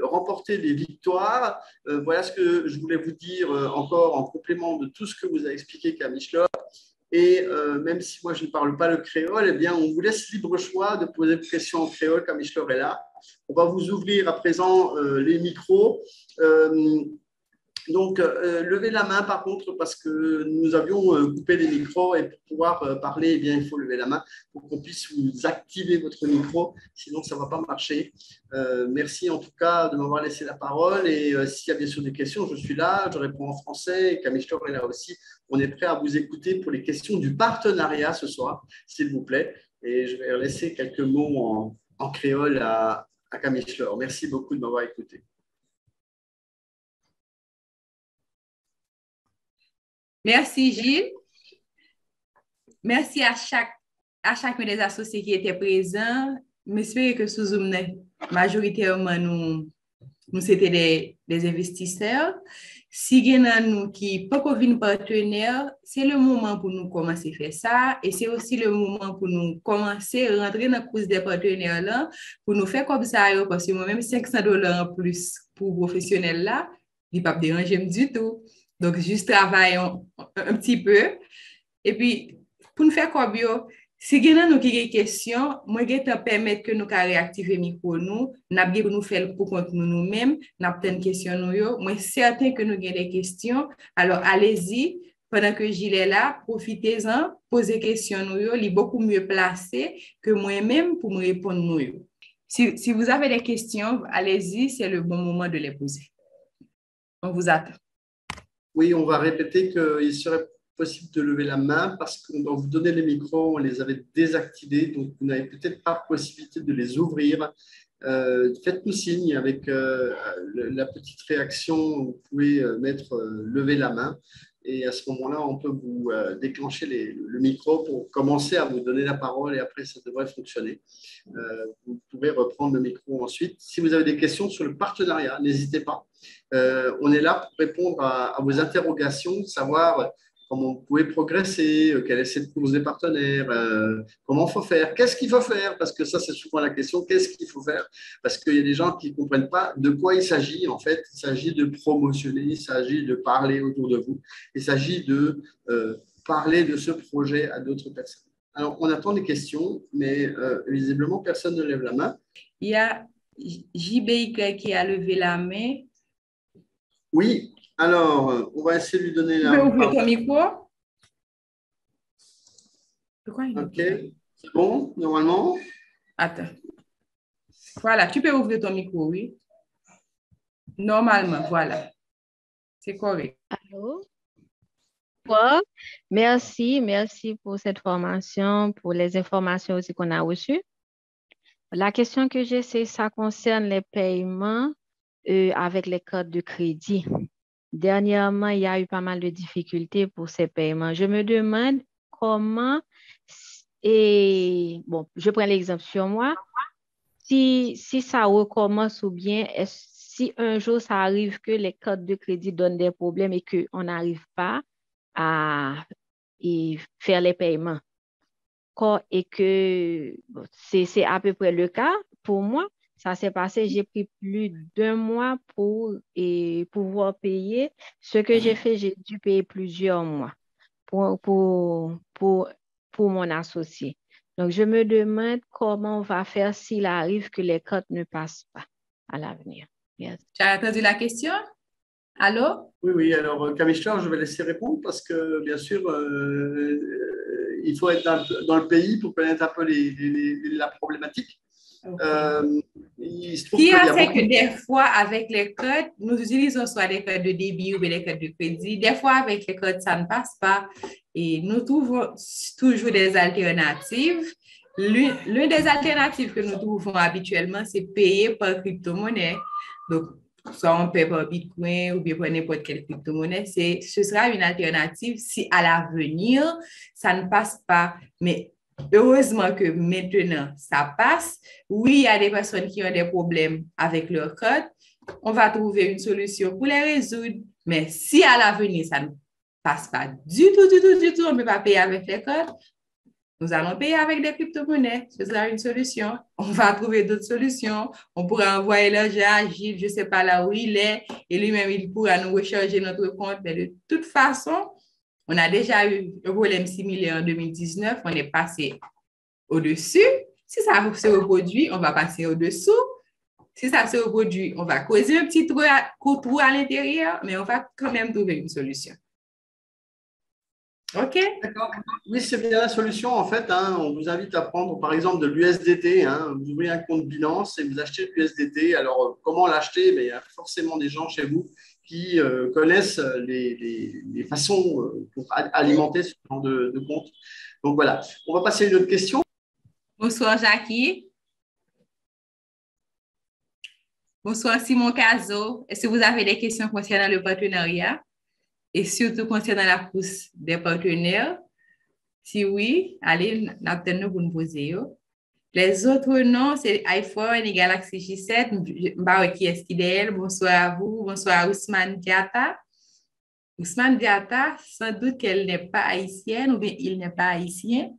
remporter les victoires. Voilà ce que je voulais vous dire encore en complément de tout ce que vous a expliqué Camille Schleur. Et même si moi je ne parle pas le créole, eh bien on vous laisse libre choix de poser des questions en créole. Camille Schleur est là. On va vous ouvrir à présent les micros. Donc, levez la main par contre parce que nous avions coupé les micros et pour pouvoir parler, eh bien, il faut lever la main pour qu'on puisse vous activer votre micro, sinon ça ne va pas marcher. Merci en tout cas de m'avoir laissé la parole et s'il y a bien sûr des questions, je suis là, je réponds en français, Camille Schleur est là aussi. On est prêt à vous écouter pour les questions du partenariat ce soir, s'il vous plaît. Et je vais laisser quelques mots en créole à Camille Schleur. Merci beaucoup de m'avoir écouté. Merci Gilles. Merci à chacun des associés qui étaient présents. J'espère que sous Zoom, majoritairement, nous c'était des investisseurs. Si il y en a nous qui ne peuvent pas partenaires, c'est le moment pour nous commencer à faire ça. Et c'est aussi le moment pour nous commencer à rentrer dans la course des partenaires là, pour nous faire comme ça, parce que moi-même, $500 en plus pour professionnels là, il ne va pas me déranger du tout. Donc, juste travaillons un petit peu. Et puis, pour nous faire comme ça, si vous avez des questions, moi, je vais te permettre que nous réactiver le micro. Nous avons nous faire pour compte nous-mêmes. Nous avons des questions. Moi, certain que nous avons des questions. Alors, allez-y. Pendant que Gilles est là, profitez-en, posez des questions. Il est beaucoup mieux placé que moi-même pour me répondre. Si vous avez des questions, allez-y. C'est le bon moment de les poser. On vous attend. Oui, on va répéter qu'il serait possible de lever la main parce qu'on doit vous donner les micros, on les avait désactivés, donc vous n'avez peut-être pas possibilité de les ouvrir. Faites-nous signe avec la petite réaction, vous pouvez mettre lever la main et à ce moment-là, on peut vous déclencher le micro pour commencer à vous donner la parole et après, ça devrait fonctionner. Vous pouvez reprendre le micro ensuite. Si vous avez des questions sur le partenariat, n'hésitez pas. On est là pour répondre à vos interrogations, savoir comment vous pouvez progresser, quelle est cette course des partenaires, comment il faut faire, qu'est-ce qu'il faut faire, parce que ça, c'est souvent la question, qu'est-ce qu'il faut faire? Parce qu'il y a des gens qui ne comprennent pas de quoi il s'agit. En fait, il s'agit de promotionner, il s'agit de parler autour de vous, il s'agit de parler de ce projet à d'autres personnes. Alors, on attend des questions, mais visiblement, personne ne lève la main. Il y a JBIK qui a levé la main. Oui. Alors, on va essayer de lui donner la parole. Tu peux ouvrir ton micro? Ok, c'est bon, normalement? Attends. Voilà, tu peux ouvrir ton micro, oui. Normalement, voilà. C'est correct. Allô? Bon, merci pour cette formation, pour les informations aussi qu'on a reçues. La question que j'ai, c'est ça concerne les paiements avec les cartes de crédit. Dernièrement, il y a eu pas mal de difficultés pour ces paiements. Je me demande comment, et bon, je prends l'exemple sur moi, si ça recommence ou bien si un jour ça arrive que les cartes de crédit donnent des problèmes et qu'on n'arrive pas à faire les paiements. Et que bon, c'est à peu près le cas pour moi. Ça s'est passé, j'ai pris plus d'1 mois pour pouvoir payer. Ce que j'ai fait, j'ai dû payer plusieurs mois pour, pour, pour, pour mon associé. Donc, je me demande comment on va faire s'il arrive que les cartes ne passent pas à l'avenir. Merci. Tu as entendu la question? Allô? Oui. Alors, Kamichler, je vais laisser répondre parce que, bien sûr, il faut être dans le pays pour connaître un peu la problématique. Okay. Il se trouve Ce qui qu'il y a fait beaucoup... que des fois, avec les codes, nous utilisons soit des codes de débit ou des codes de crédit. Des fois, avec les codes, ça ne passe pas. Et nous trouvons toujours des alternatives. L'une des alternatives que nous trouvons habituellement, c'est payer par crypto-monnaie. Donc, soit on paie par Bitcoin ou bien par n'importe quelle crypto-monnaie. Ce sera une alternative si à l'avenir, ça ne passe pas. Mais heureusement que maintenant, ça passe. Oui, il y a des personnes qui ont des problèmes avec leur code. On va trouver une solution pour les résoudre. Mais si à l'avenir, ça ne passe pas du tout, on ne peut pas payer avec les codes, nous allons payer avec des crypto-monnaies. Ce sera une solution. On va trouver d'autres solutions. On pourra envoyer l'argent à Gilles, je ne sais pas là où il est, et lui-même, il pourra nous recharger notre compte. Mais de toute façon, on a déjà eu un problème similaire en 2019. On est passé au-dessus. Si ça se reproduit, on va passer au-dessous. Si ça se reproduit, on va causer un petit trou à l'intérieur, mais on va quand même trouver une solution. OK? D'accord. Oui, c'est bien la solution. En fait, on vous invite à prendre, par exemple, de l'USDT. Vous ouvrez un compte Binance et vous achetez de l'USDT. Alors, comment l'acheter? Il y a forcément des gens chez vous qui connaissent les façons pour alimenter ce genre de compte. Donc, voilà. On va passer à une autre question. Bonsoir, Jackie. Bonsoir, Simon Cazot. Est-ce que vous avez des questions concernant le partenariat et surtout concernant la course des partenaires? Si oui, allez, nous pour nous poser. Les autres noms, c'est iPhone et Galaxy J7. Qui est-ce qui est? Bonsoir à vous. Bonsoir, Ousmane Diata. Ousmane Diata, sans doute qu'elle n'est pas haïtienne ou bien il n'est pas haïtien.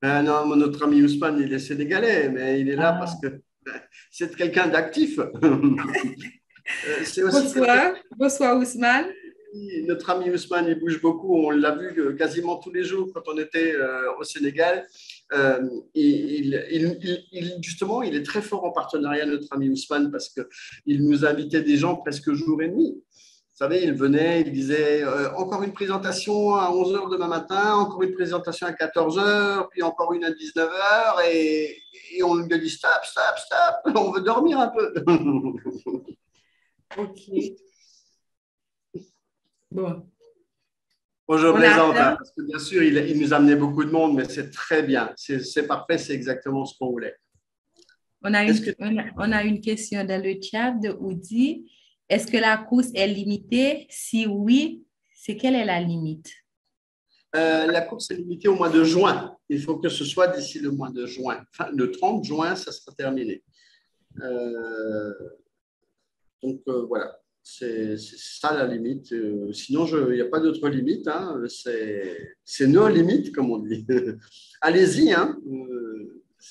Non, notre ami Ousmane, il est sénégalais, mais il est là parce que c'est quelqu'un d'actif. Bonsoir Ousmane. Notre ami Ousmane, il bouge beaucoup. On l'a vu quasiment tous les jours quand on était au Sénégal. Justement, il est très fort en partenariat, notre ami Ousmane, parce qu'il nous invitait des gens presque jour et nuit. Vous savez, il venait, il disait encore une présentation à 11h demain matin, encore une présentation à 14h, puis encore une à 19h, et on lui a dit stop, on veut dormir un peu. OK. Bon. Bon, je plaisante, parce que bien sûr, il nous amenait beaucoup de monde, mais c'est très bien. C'est parfait, c'est exactement ce qu'on voulait. On a une question dans le chat de Oudi. Est-ce que la course est limitée? Si oui, quelle est la limite? La course est limitée au mois de juin. Il faut que ce soit d'ici le mois de juin. Enfin, le 30 juin, ça sera terminé. Donc, voilà. C'est ça la limite. Sinon, il n'y a pas d'autre limite. C'est nos limites, comme on dit. Allez-y.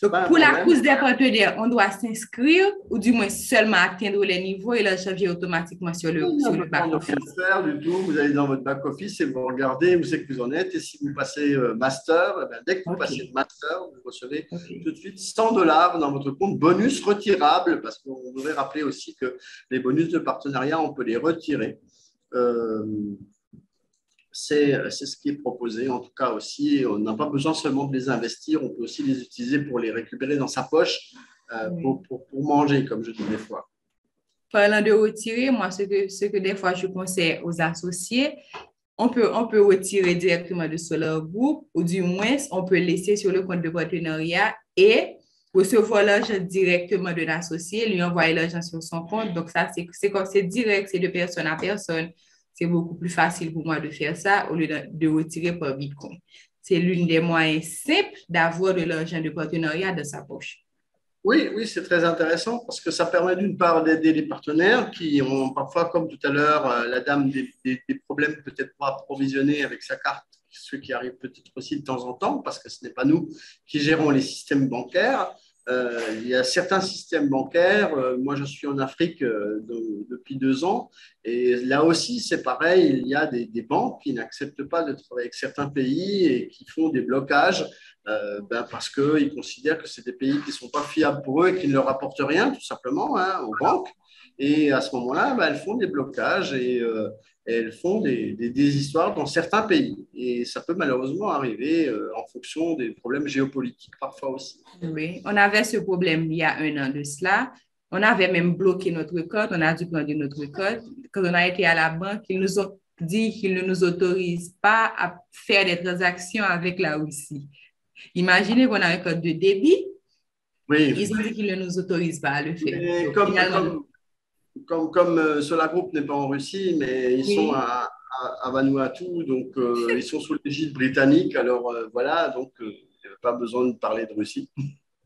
Pour la course des partenaires, on doit s'inscrire ou du moins seulement atteindre les niveaux et le changer automatiquement sur le back-office. Faire du tout. Vous allez dans votre back-office et vous regardez où c'est que vous en êtes. Et si vous passez master, dès que vous passez le master, vous recevez tout de suite $100 dans votre compte bonus retirable, parce qu'on devrait rappeler aussi que les bonus de partenariat, on peut les retirer. C'est ce qui est proposé, en tout cas aussi. On n'a pas besoin seulement de les investir, on peut aussi les utiliser pour les récupérer dans sa poche pour manger, comme je dis des fois. Parlant de retirer, moi, ce que des fois je conseille aux associés, on peut retirer directement de Solar Group ou du moins, on peut laisser sur le compte de partenariat et recevoir l'argent directement de l'associé, lui envoyer l'argent sur son compte. Donc, ça, c'est direct, c'est de personne à personne. C'est beaucoup plus facile pour moi de faire ça au lieu de retirer par Bitcoin. C'est l'une des moyens simples d'avoir de l'argent de partenariat dans sa poche. Oui, oui, c'est très intéressant parce que ça permet d'une part d'aider les partenaires qui ont parfois, comme tout à l'heure, la dame des problèmes peut-être pour approvisionner avec sa carte, ce qui arrive peut-être aussi de temps en temps parce que ce n'est pas nous qui gérons les systèmes bancaires. Il y a certains systèmes bancaires, moi je suis en Afrique depuis 2 ans et là aussi c'est pareil, il y a des banques qui n'acceptent pas de travailler avec certains pays et qui font des blocages parce qu'ils considèrent que c'est des pays qui ne sont pas fiables pour eux et qui ne leur apportent rien tout simplement aux banques. Et à ce moment-là, elles font des blocages et elles font des histoires dans certains pays. Et ça peut malheureusement arriver en fonction des problèmes géopolitiques parfois aussi. Oui, on avait ce problème il y a 1 an de cela. On avait même bloqué notre code, on a dû prendre notre code. Quand on a été à la banque, ils nous ont dit qu'ils ne nous autorisent pas à faire des transactions avec la Russie. Imaginez qu'on a un code de débit, oui. Ils ont dit qu'ils ne nous autorisent pas à le faire. Donc, comme Solar Group n'est pas en Russie, mais ils sont à Vanuatu, donc ils sont sous l'égide britannique. Alors voilà, donc il n'y avait pas besoin de parler de Russie.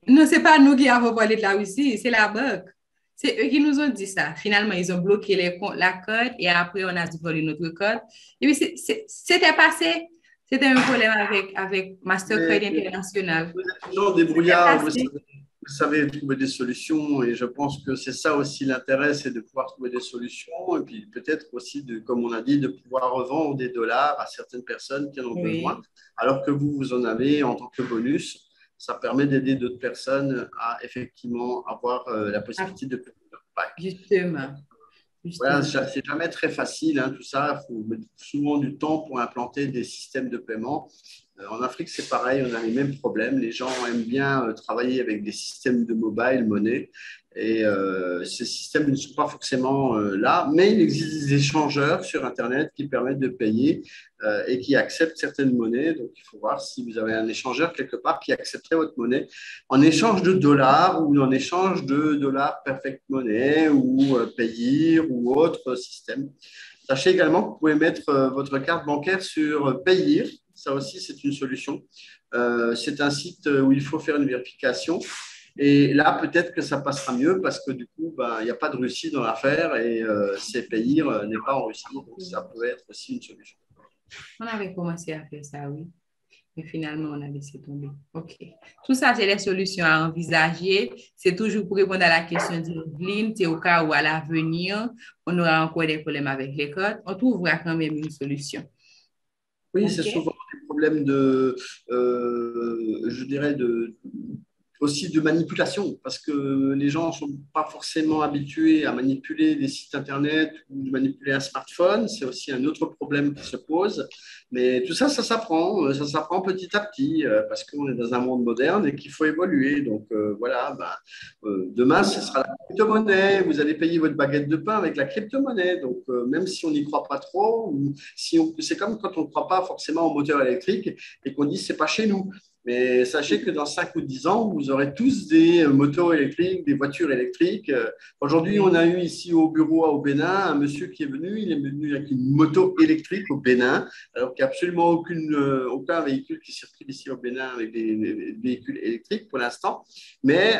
Non, ce n'est pas nous qui avons parlé de la Russie, c'est la banque. C'est eux qui nous ont dit ça. Finalement, ils ont bloqué la code et après, on a dû voler notre code. Et puis, c'était passé. C'était un problème avec Mastercard International. Vous êtes toujours débrouillards, vous savez trouver des solutions et je pense que c'est ça aussi l'intérêt, c'est de pouvoir trouver des solutions et puis peut-être aussi, comme on a dit, de pouvoir revendre des dollars à certaines personnes qui en ont besoin, alors que vous en avez en tant que bonus. Ça permet d'aider d'autres personnes à effectivement avoir la possibilité de payer leur pack. Justement. Voilà, c'est jamais très facile, tout ça. Il faut mettre souvent du temps pour implanter des systèmes de paiement. En Afrique, c'est pareil, on a les mêmes problèmes. Les gens aiment bien travailler avec des systèmes de mobile money et ces systèmes ne sont pas forcément là, mais il existe des échangeurs sur Internet qui permettent de payer et qui acceptent certaines monnaies. Donc, il faut voir si vous avez un échangeur quelque part qui accepterait votre monnaie en échange de dollars ou en échange de dollars Perfect Money ou Payeer ou autre système. Sachez également que vous pouvez mettre votre carte bancaire sur Payeer. Ça aussi, c'est une solution. C'est un site où il faut faire une vérification. Et là, peut-être que ça passera mieux parce que du coup, il n'y a pas de Russie dans l'affaire et Payeer n'est pas en Russie. Donc, ça peut être aussi une solution. On avait commencé à faire ça, oui. Mais finalement, on a laissé tomber. OK. Tout ça, c'est les solutions à envisager. C'est toujours pour répondre à la question d'Yveline. C'est au cas où, à l'avenir, on aura encore des problèmes avec les codes. On trouvera quand même une solution. Oui, c'est souvent des problèmes je dirais, aussi de manipulation, parce que les gens ne sont pas forcément habitués à manipuler des sites Internet ou de manipuler un smartphone. C'est aussi un autre problème qui se pose. Mais tout ça, ça s'apprend petit à petit, parce qu'on est dans un monde moderne et qu'il faut évoluer. Donc voilà, demain, ce sera la crypto-monnaie. Vous allez payer votre baguette de pain avec la crypto-monnaie. Donc même si on n'y croit pas trop, ou c'est comme quand on ne croit pas forcément au moteur électrique et qu'on dit c'est pas chez nous. Mais sachez que dans 5 ou 10 ans, vous aurez tous des motos électriques, des voitures électriques. Aujourd'hui, on a eu ici au bureau au Bénin un monsieur qui est venu. Il est venu avec une moto électrique au Bénin, alors qu'il n'y a absolument aucun véhicule qui circule ici au Bénin avec des véhicules électriques pour l'instant. Mais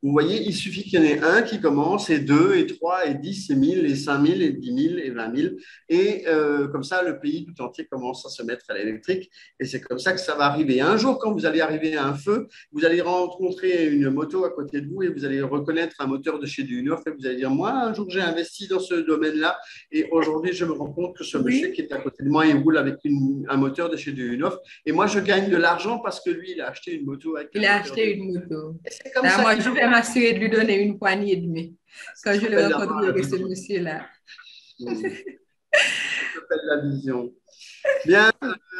vous voyez, il suffit qu'il y en ait un qui commence, et 2, et 3, et 10, et 1000, et 5000, et 10 000, et 20 000. Et comme ça, le pays tout entier commence à se mettre à l'électrique. Et c'est comme ça que ça va arriver. Un jour, quand vous allez arriver à un feu, vous allez rencontrer une moto à côté de vous et vous allez reconnaître un moteur de chez Duyunov et vous allez dire, moi, un jour, j'ai investi dans ce domaine-là et aujourd'hui, je me rends compte que ce monsieur qui est à côté de moi, il roule avec un moteur de chez Duyunov et moi, je gagne de l'argent parce que lui, il a acheté une moto. Il a acheté une moto. Là, moi, je vais m'assurer de lui donner une poignée et demie quand je le rencontrerai, ce monsieur-là. Ça s'appelle la vision. Bien,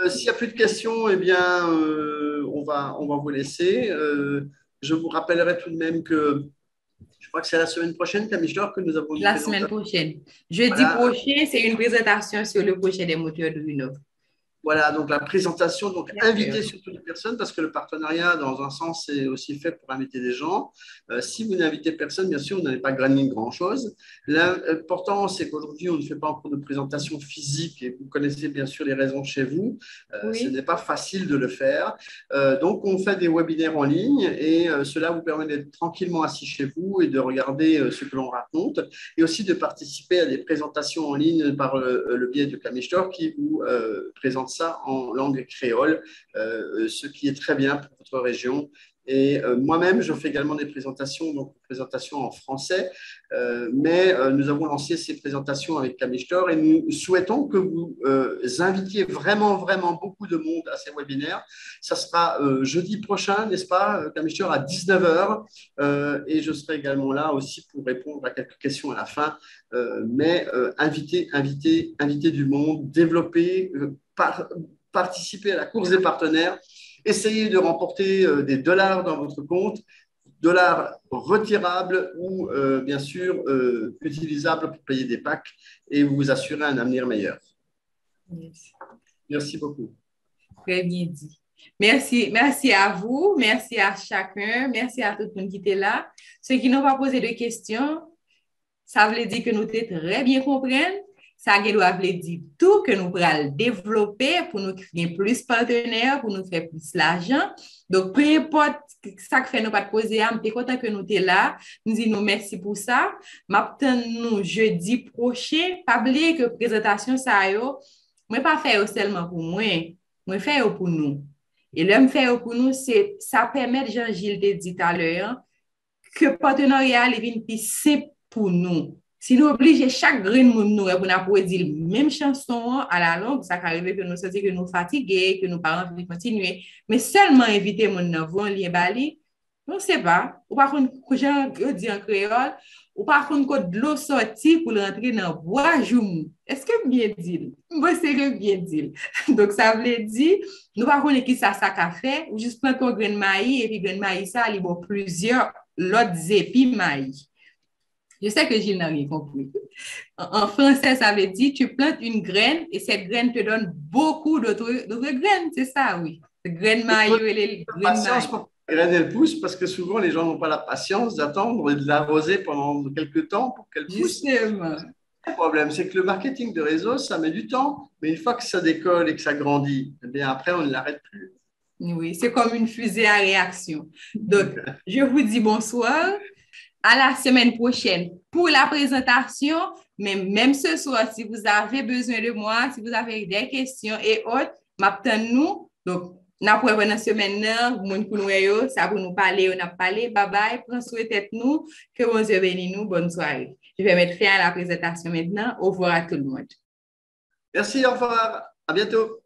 s'il n'y a plus de questions, eh bien, on va vous laisser. je vous rappellerai tout de même que je crois que c'est la semaine prochaine, Camille Schleur, que nous avons une La semaine prochaine. Jeudi prochain, c'est une présentation sur le projet des moteurs de Renault. Voilà, donc la présentation, donc inviter surtout les personnes parce que le partenariat, dans un sens, c'est aussi fait pour inviter des gens. Si vous n'invitez personne, bien sûr, vous n'allez pas gagner grand-chose. L'important, c'est qu'aujourd'hui, on ne fait pas encore de présentation physique et vous connaissez bien sûr les raisons chez vous. Oui. Ce n'est pas facile de le faire. Donc, on fait des webinaires en ligne et cela vous permet d'être tranquillement assis chez vous et de regarder ce que l'on raconte et aussi de participer à des présentations en ligne par le biais de Camille Schleur qui vous présente ça en langue créole, ce qui est très bien pour votre région. Et moi-même, je fais également des présentations, donc présentations en français, mais nous avons lancé ces présentations avec Camille Schleur et nous souhaitons que vous invitiez vraiment, vraiment beaucoup de monde à ces webinaires. Ça sera jeudi prochain, n'est-ce pas, Camille Schleur, à 19h, et je serai également là aussi pour répondre à quelques questions à la fin, mais inviter du monde, développer, participer à la course des partenaires, essayez de remporter des dollars dans votre compte, dollars retirables ou bien sûr utilisables pour payer des packs et vous assurer un avenir meilleur. Yes. Merci beaucoup. Très bien dit. Merci à vous, merci à chacun, merci à tout le monde qui était là. Ceux qui n'ont pas posé de questions, ça veut dire que nous t'es très bien comprendre. Ça veut dire tout que nous pourrons développer pour nous créer plus de partenaires, pour nous faire plus d'argent. Donc, peu importe ça que fait nous pas poser, je suis content que nous t'es là. Nous disons merci pour ça. Maintenant, nous jeudi prochain, pas oublier que présentation ça yo, moi pas faire seulement pour moi faire pour nous. Et l'homme faire pour nous, c'est ça permet, Jean-Gilles te dit tout à l'heure, que le partenariat est plus simple pour nous. Si nous obligeons chaque grain de nous pour nous dire la même chanson à la longue, ça peut arriver que nous sentions que nous fatigués, que nous pas envie de continuer. Mais seulement inviter mon nouveau lien bali, on ne sait pas. Ou par contre, quand je dis en créole, ou par contre, de l'eau sortie pour rentrer dans le bois joumou. Est-ce que bien dit? Moi, c'est que bien dit. Donc, ça veut dire, nous par contre, qui ça a fait, ou juste prendre ton grain de maïs, et puis grain de maïs, ça, il y a plusieurs autres épis maïs. Je sais que Gilles n'a rien compris. En français, ça veut dire tu plantes une graine et cette graine te donne beaucoup d'autres graines. C'est ça, oui. Graine maillot et les graines patience pour que la graine elle pousse parce que souvent les gens n'ont pas la patience d'attendre et de l'arroser pendant quelques temps pour qu'elle pousse. Justement. Le problème, c'est que le marketing de réseau, ça met du temps, mais une fois que ça décolle et que ça grandit, eh bien après, on ne l'arrête plus. Oui, c'est comme une fusée à réaction. Donc, je vous dis bonsoir. À la semaine prochaine pour la présentation, mais même ce soir, si vous avez besoin de moi, si vous avez des questions et autres, m'attendez-nous. Donc, n'a pas pendant semaine ça pour nous parler, on a parlé, bye bye, prends soin de nous, que bon Dieu bénisse nous, bonne soirée. Je vais mettre fin à la présentation maintenant. Au revoir à tout le monde. Merci, au revoir, à bientôt.